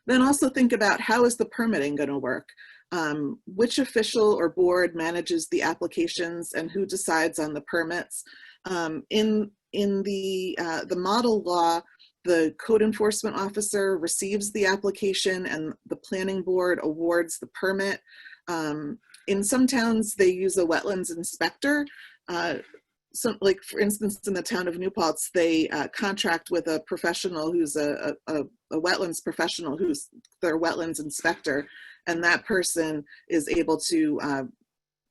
Then also think about how is the permitting going to work? Which official or board manages the applications and who decides on the permits? In the model law, the code enforcement officer receives the application and the planning board awards the permit. In some towns, they use a wetlands inspector. So like for instance, in the town of New Paltz, they contract with a professional who's a wetlands professional who's their wetlands inspector. And that person is able to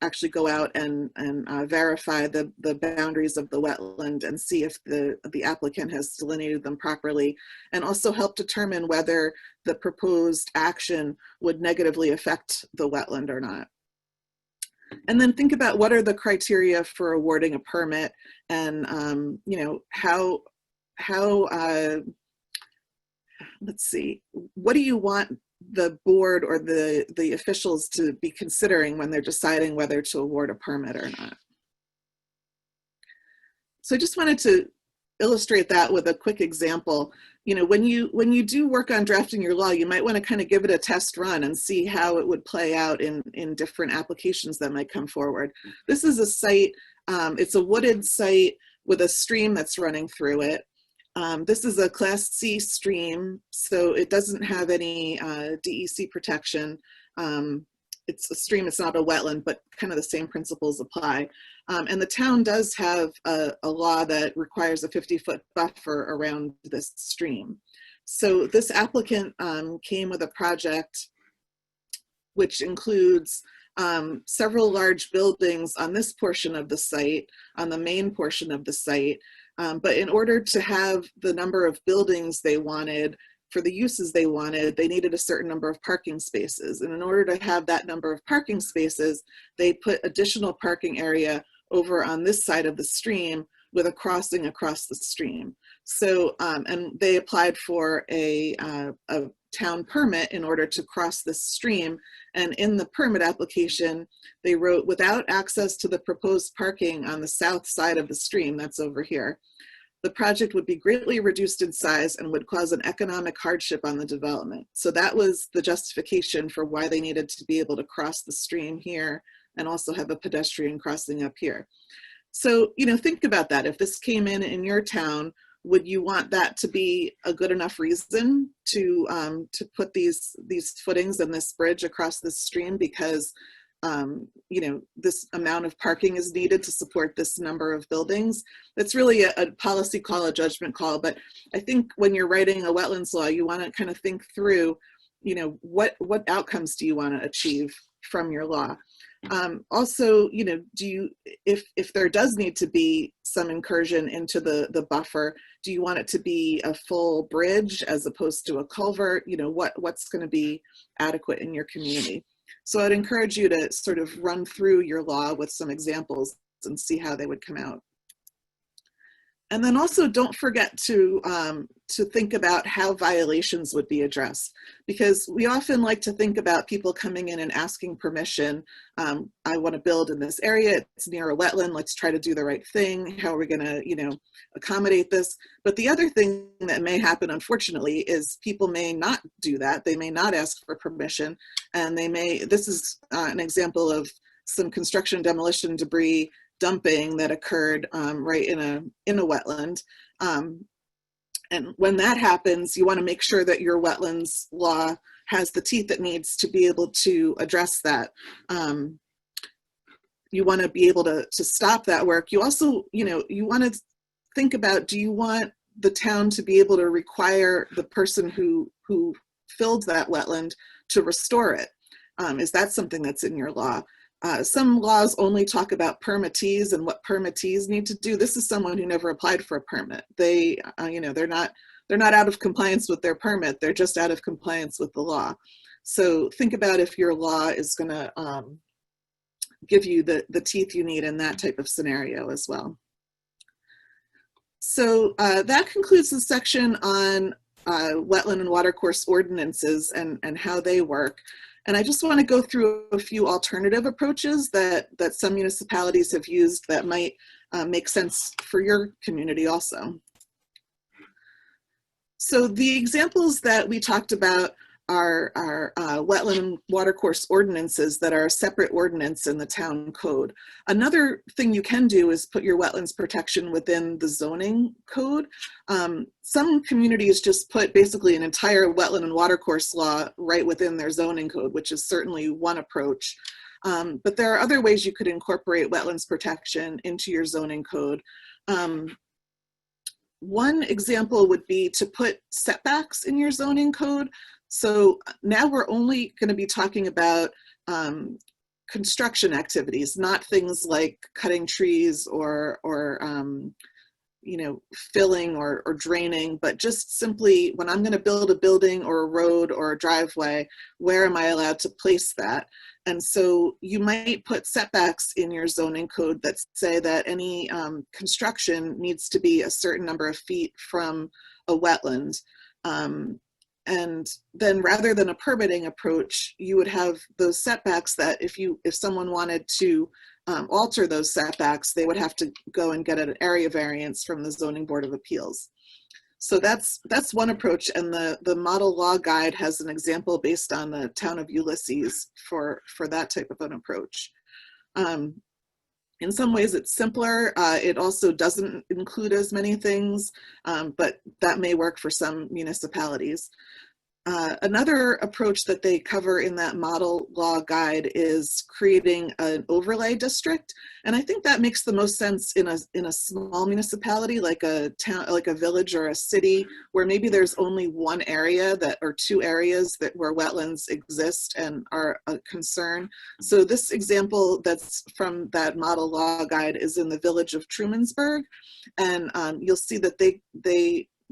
actually go out and verify the boundaries of the wetland and see if the applicant has delineated them properly, and also help determine whether the proposed action would negatively affect the wetland or not. And then think about what are the criteria for awarding a permit, and you know, how let's see, what do you want the board or the officials to be considering when they're deciding whether to award a permit or not. So I just wanted to illustrate that with a quick example. You know, when you do work on drafting your law, you might want to kind of give it a test run and see how it would play out in different applications that might come forward. This is a site, it's a wooded site with a stream that's running through it. This is a Class C stream, so it doesn't have any DEC protection. It's a stream, it's not a wetland, but kind of the same principles apply. And the town does have a law that requires a 50-foot buffer around this stream. So this applicant came with a project which includes several large buildings on this portion of the site, on the main portion of the site. But in order to have the number of buildings they wanted for the uses they wanted, they needed a certain number of parking spaces. And in order to have that number of parking spaces, they put additional parking area over on this side of the stream with a crossing across the stream. So, and they applied for a town permit in order to cross this stream. And in the permit application, they wrote, without access to the proposed parking on the south side of the stream, that's over here, the project would be greatly reduced in size and would cause an economic hardship on the development. So that was the justification for why they needed to be able to cross the stream here and also have a pedestrian crossing up here. So, you know, think about that. If this came in your town, would you want that to be a good enough reason to put these footings and this bridge across this stream because you know, this amount of parking is needed to support this number of buildings? That's really a policy call, a judgment call. But I think when you're writing a wetlands law, you want to kind of think through, you know, what outcomes do you want to achieve from your law? Also, you know, if there does need to be some incursion into the buffer, do you want it to be a full bridge as opposed to a culvert? You know, what's going to be adequate in your community? So I'd encourage you to sort of run through your law with some examples and see how they would come out. And then also don't forget to think about how violations would be addressed, because we often like to think about people coming in and asking permission. I want to build in this area, it's near a wetland, let's try to do the right thing. How are we going to, you know, accommodate this? But the other thing that may happen, unfortunately, is people may not do that. They may not ask for permission, and they may, this is an example of some construction demolition debris dumping that occurred right in a wetland. And when that happens, you want to make sure that your wetlands law has the teeth it needs to be able to address that. You want to be able to stop that work. You also, you know, you want to think about, do you want the town to be able to require the person who filled that wetland to restore it? Is that something that's in your law? Some laws only talk about permittees and what permittees need to do. This is someone who never applied for a permit. They, you know, they're not out of compliance with their permit. They're just out of compliance with the law. So think about if your law is going to give you the teeth you need in that type of scenario as well. So that concludes the section on wetland and watercourse ordinances and how they work. And I just want to go through a few alternative approaches that some municipalities have used that might make sense for your community also. So the examples that we talked about are wetland and watercourse ordinances that are a separate ordinance in the town code. Another thing you can do is put your wetlands protection within the zoning code. Some communities just put basically an entire wetland and watercourse law right within their zoning code, which is certainly one approach. But there are other ways you could incorporate wetlands protection into your zoning code. One example would be to put setbacks in your zoning code. So now we're only going to be talking about construction activities, not things like cutting trees or you know, filling or draining, but just simply when I'm going to build a building or a road or a driveway, where am I allowed to place that? And so you might put setbacks in your zoning code that say that any construction needs to be a certain number of feet from a wetland. And then rather than a permitting approach, you would have those setbacks that if someone wanted to alter those setbacks, they would have to go and get an area variance from the Zoning Board of Appeals. So that's one approach, and the model law guide has an example based on the town of Ulysses for that type of an approach. In some ways it's simpler. It also doesn't include as many things, but that may work for some municipalities. Another approach that they cover in that model law guide is creating an overlay district. And I think that makes the most sense in a small municipality, like a town, like a village or a city, where maybe there's only one area or two areas where wetlands exist and are a concern. So this example that's from that model law guide is in the village of Trumansburg. And you'll see that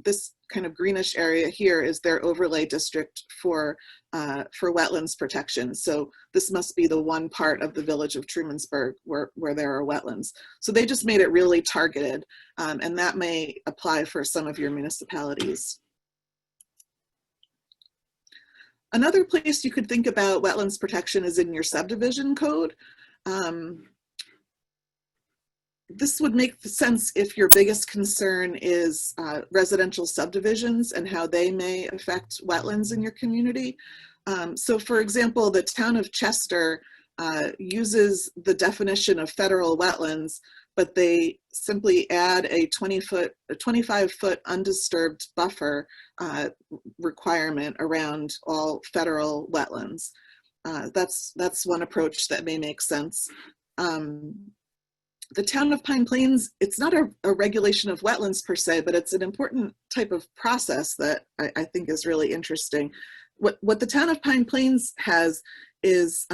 this kind of greenish area here is their overlay district for wetlands protection. So this must be the one part of the village of Trumansburg where there are wetlands. So they just made it really targeted, and that may apply for some of your municipalities. Another place you could think about wetlands protection is in your subdivision code. This would make sense if your biggest concern is residential subdivisions and how they may affect wetlands in your community. So for example, the town of Chester uses the definition of federal wetlands, but they simply add a 25-foot undisturbed buffer requirement around all federal wetlands. That's one approach that may make sense. The town of Pine Plains, it's not a regulation of wetlands per se, but it's an important type of process that I think is really interesting. What the town of Pine Plains has is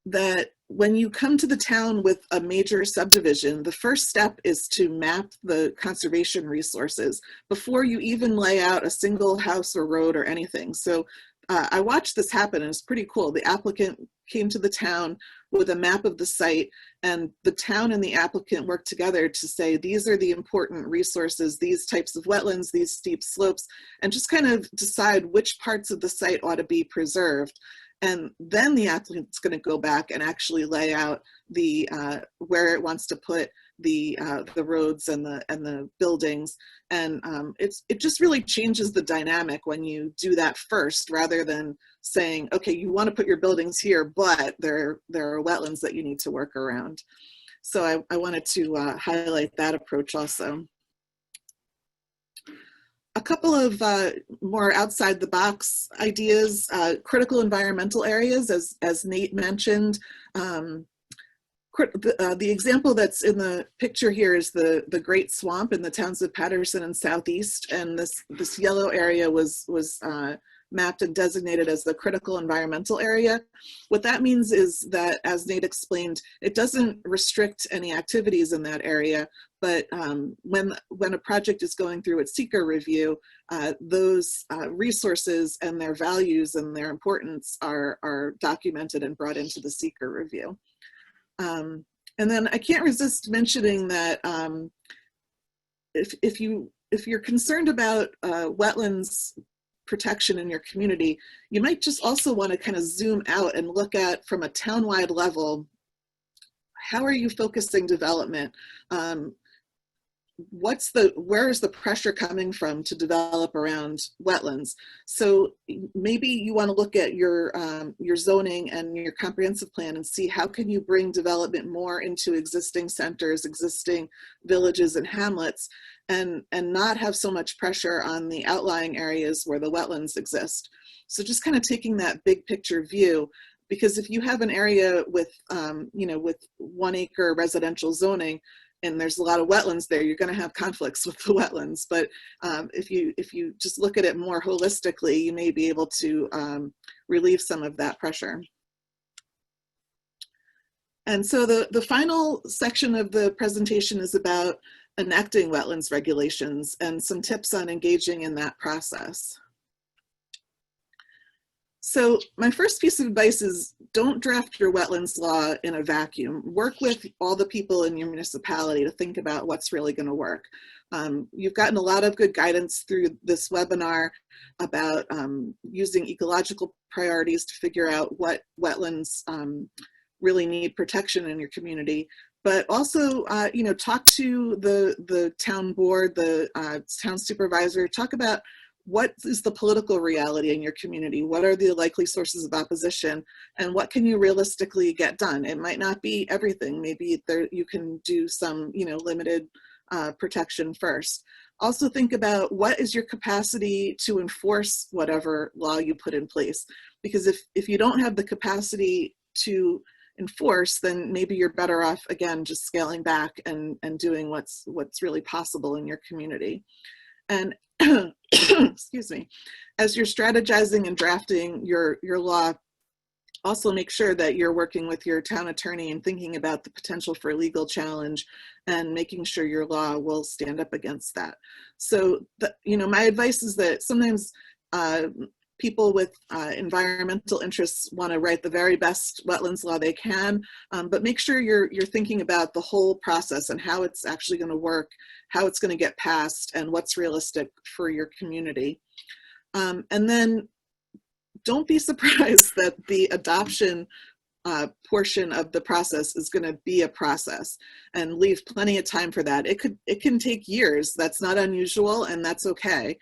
that when you come to the town with a major subdivision, the first step is to map the conservation resources before you even lay out a single house or road or anything. So I watched this happen, and it's pretty cool. The applicant came to the town with a map of the site, and the town and the applicant worked together to say, these are the important resources, these types of wetlands, these steep slopes, and just kind of decide which parts of the site ought to be preserved. And then the applicant's going to go back and actually lay out the where it wants to put the roads and the buildings, and it just really changes the dynamic when you do that first, rather than saying, okay, you want to put your buildings here, but there are wetlands that you need to work around. So I wanted to highlight that approach also. A couple of more outside the box ideas, critical environmental areas, as Nate mentioned. The example that's in the picture here is the Great Swamp in the towns of Patterson and Southeast, and this yellow area was mapped and designated as the critical environmental area. What that means is that, as Nate explained, it doesn't restrict any activities in that area, but when a project is going through its seeker review, those resources and their values and their importance are documented and brought into the seeker review. And then I can't resist mentioning that if you're concerned about wetlands protection in your community, you might just also want to kind of zoom out and look at, from a town-wide level, how are you focusing development? Where is the pressure coming from to develop around wetlands? So maybe you want to look at your zoning and your comprehensive plan and see how can you bring development more into existing centers, existing villages and hamlets, and not have so much pressure on the outlying areas where the wetlands exist. So just kind of taking that big picture view, because if you have an area with with 1 acre residential zoning, and there's a lot of wetlands there, you're going to have conflicts with the wetlands. But if you just look at it more holistically, you may be able to relieve some of that pressure. And so the final section of the presentation is about enacting wetlands regulations and some tips on engaging in that process. So my first piece of advice is don't draft your wetlands law in a vacuum. Work with all the people in your municipality to think about what's really going to work. You've gotten a lot of good guidance through this webinar about using ecological priorities to figure out what wetlands really need protection in your community. But also, you know, talk to the town board, the town supervisor, talk about what is the political reality in your community? What are the likely sources of opposition? And what can you realistically get done? It might not be everything. Maybe you can do some, you know, limited protection first. Also think about what is your capacity to enforce whatever law you put in place. Because if you don't have the capacity to enforce, then maybe you're better off, again, just scaling back and doing what's really possible in your community. And excuse me, as you're strategizing and drafting your law, also make sure that you're working with your town attorney and thinking about the potential for a legal challenge and making sure your law will stand up against that. So, you know, my advice is that sometimes people with environmental interests want to write the very best wetlands law they can, but make sure you're thinking about the whole process and how it's actually going to work, how it's going to get passed, and what's realistic for your community. And then don't be surprised that the adoption portion of the process is going to be a process, and leave plenty of time for that. It can take years. That's not unusual, and that's okay.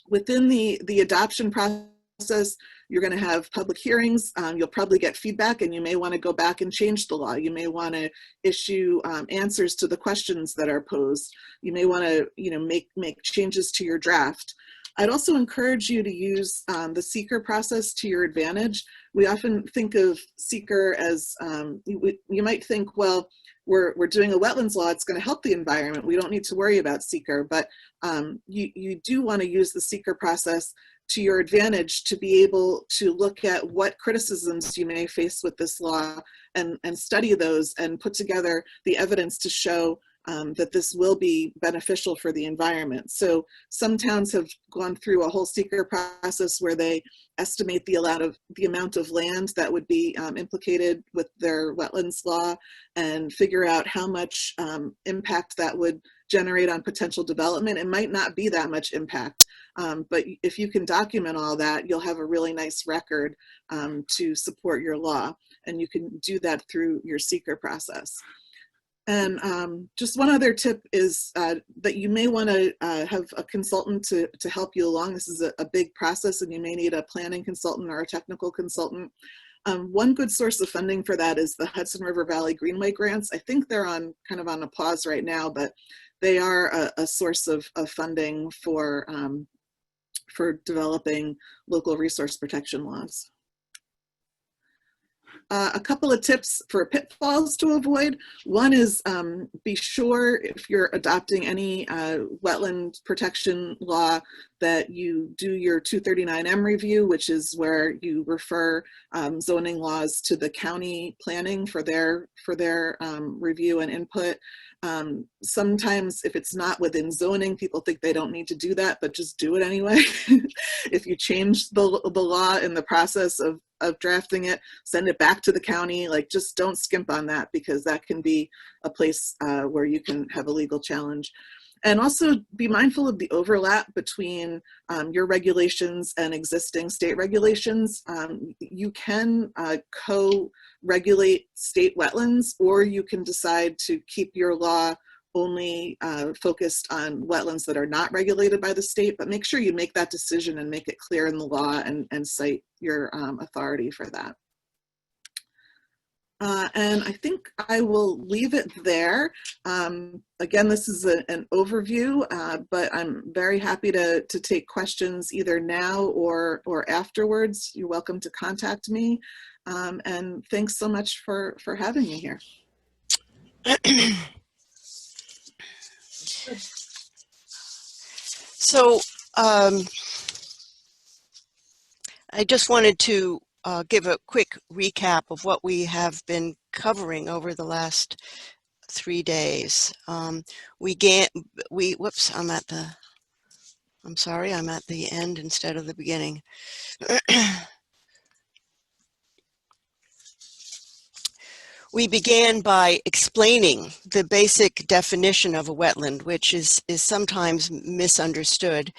Within the adoption process, you're going to have public hearings. You'll probably get feedback, and you may want to go back and change the law. You may want to issue answers to the questions that are posed. You may want to, you know, make changes to your draft. I'd also encourage you to use the seeker process to your advantage. We often think of seeker as, you might think, well, we're doing a wetlands law, it's going to help the environment, we don't need to worry about seeker, but you do want to use the seeker process to your advantage to be able to look at what criticisms you may face with this law and study those and put together the evidence to show that this will be beneficial for the environment. So some towns have gone through a whole seeker process where they estimate the amount of land that would be implicated with their wetlands law and figure out how much impact that would generate on potential development. It might not be that much impact, but if you can document all that, you'll have a really nice record to support your law, and you can do that through your seeker process. And just one other tip is that you may want to have a consultant to help you along. This is a big process, and you may need a planning consultant or a technical consultant. One good source of funding for that is the Hudson River Valley Greenway grants. I think they're kind of on a pause right now, but they are a source of funding for developing local resource protection laws. A couple of tips for pitfalls to avoid. One is be sure if you're adopting any wetland protection law that you do your 239M review, which is where you refer zoning laws to the county planning for their review and input. Sometimes if it's not within zoning, people think they don't need to do that, but just do it anyway. If you change the law in the process of drafting it, send it back to the county. Like, just don't skimp on that, because that can be a place where you can have a legal challenge. And also be mindful of the overlap between your regulations and existing state regulations. You can co-regulate state wetlands, or you can decide to keep your law only focused on wetlands that are not regulated by the state, but make sure you make that decision and make it clear in the law and cite your authority for that. And I think I will leave it there. Again, this is an overview, but I'm very happy to take questions either now or afterwards. You're welcome to contact me. And thanks so much for having me here. So I just wanted to give a quick recap of what we have been covering over the last 3 days. Whoops, I'm sorry, I'm at the end instead of the beginning. We began by explaining the basic definition of a wetland, which is sometimes misunderstood.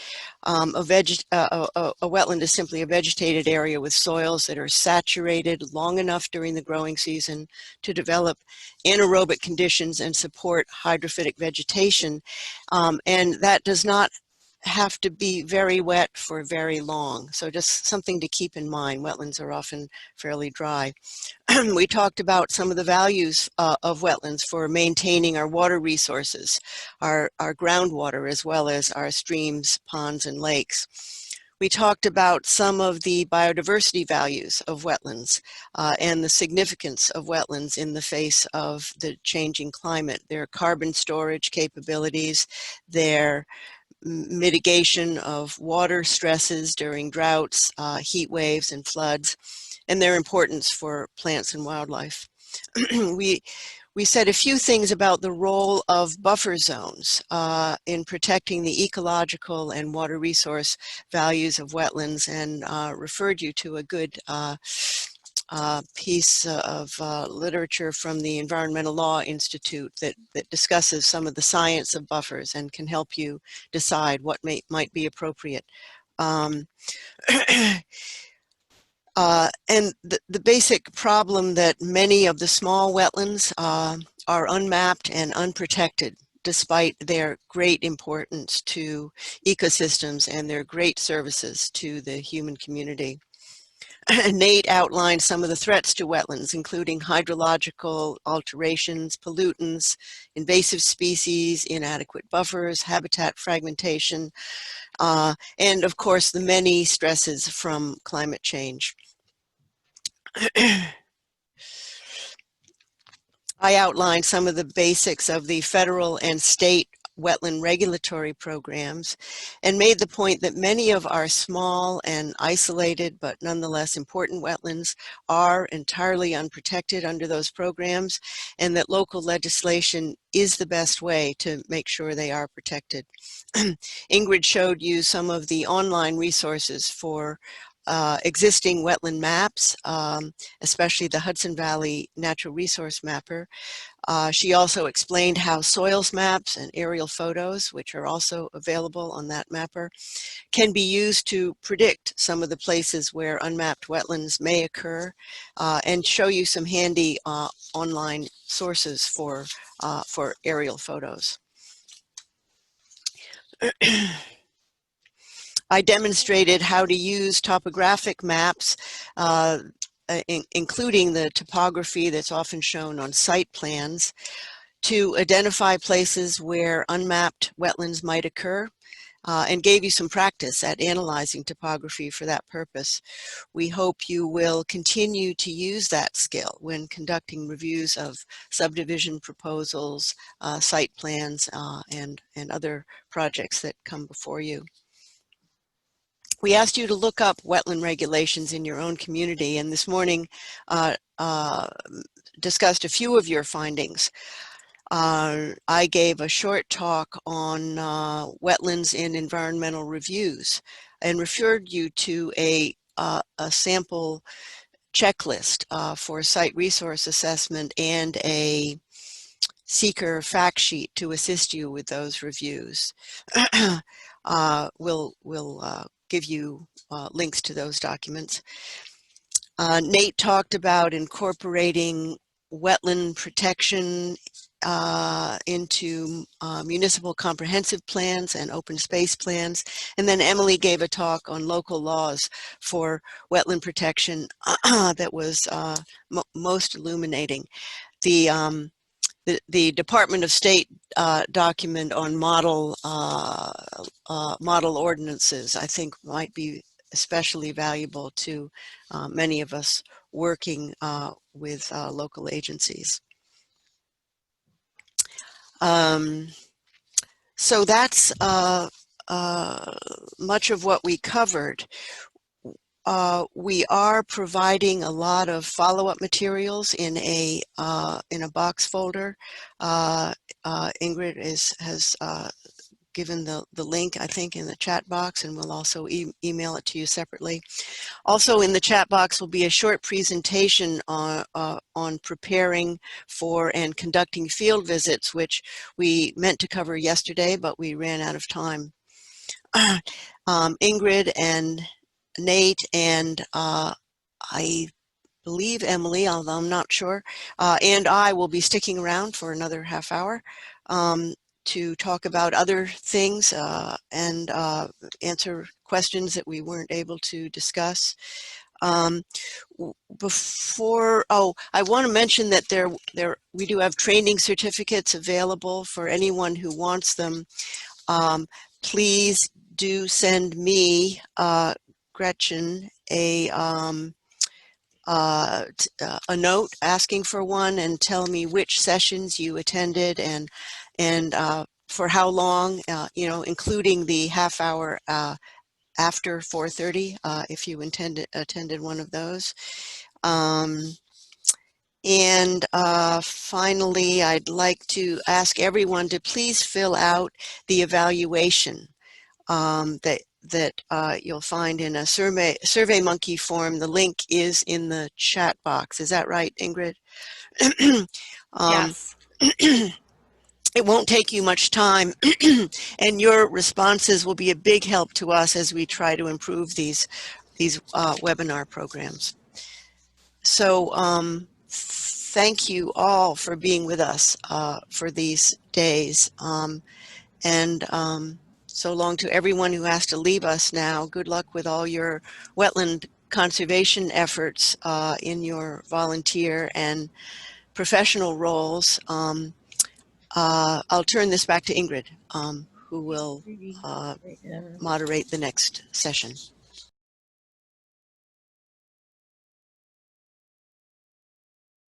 A wetland is simply a vegetated area with soils that are saturated long enough during the growing season to develop anaerobic conditions and support hydrophytic vegetation. And that does not have to be very wet for very long. So just something to keep in mind. Wetlands are often fairly dry. We talked about some of the values of wetlands for maintaining our water resources, our groundwater, as well as our streams, ponds, and lakes. We talked about some of the biodiversity values of wetlands and the significance of wetlands in the face of the changing climate, their carbon storage capabilities, their mitigation of water stresses during droughts, heat waves, and floods, and their importance for plants and wildlife. We said a few things about the role of buffer zones in protecting the ecological and water resource values of wetlands, and referred you to a good piece of literature from the Environmental Law Institute that discusses some of the science of buffers and can help you decide what might be appropriate. And the basic problem that many of the small wetlands are unmapped and unprotected, despite their great importance to ecosystems and their great services to the human community. Nate outlined some of the threats to wetlands, including hydrological alterations, pollutants, invasive species, inadequate buffers, habitat fragmentation, and of course the many stresses from climate change. I outlined some of the basics of the federal and state wetland regulatory programs and made the point that many of our small and isolated but nonetheless important wetlands are entirely unprotected under those programs, and that local legislation is the best way to make sure they are protected. Ingrid showed you some of the online resources for existing wetland maps, especially the Hudson Valley Natural Resource Mapper. She also explained how soils maps and aerial photos, which are also available on that mapper, can be used to predict some of the places where unmapped wetlands may occur, and show you some handy online sources for aerial photos. I demonstrated how to use topographic maps, including the topography that's often shown on site plans, to identify places where unmapped wetlands might occur, and gave you some practice at analyzing topography for that purpose. We hope you will continue to use that skill when conducting reviews of subdivision proposals, site plans, and other projects that come before you. We asked you to look up wetland regulations in your own community, and this morning discussed a few of your findings. I gave a short talk on wetlands in environmental reviews and referred you to a sample checklist for site resource assessment and a seeker fact sheet to assist you with those reviews. We'll give you links to those documents. Nate talked about incorporating wetland protection into municipal comprehensive plans and open space plans. And then Emily gave a talk on local laws for wetland protection that was most illuminating. The Department of State document on model ordinances, I think, might be especially valuable to many of us working with local agencies. So that's much of what we covered. we are providing a lot of follow-up materials in a box folder. Ingrid has given the link, I think, in the chat box, and we'll also email it to you separately. Also in the chat box will be a short presentation on preparing for and conducting field visits, which we meant to cover yesterday, but we ran out of time. Ingrid and Nate and I believe Emily, although I'm not sure, and I will be sticking around for another half hour to talk about other things and answer questions that we weren't able to discuss. I want to mention that we do have training certificates available for anyone who wants them. Please do send me, Gretchen, a note asking for one and tell me which sessions you attended and for how long, including the half hour after 4:30, if you attended one of those. Finally, I'd like to ask everyone to please fill out the evaluation that you'll find in a SurveyMonkey form. The link is in the chat box. Is that right, Ingrid? Yes. It won't take you much time, and your responses will be a big help to us as we try to improve these webinar programs. So thank you all for being with us for these days. So long to everyone who has to leave us now. Good luck with all your wetland conservation efforts in your volunteer and professional roles. I'll turn this back to Ingrid, who will moderate the next session.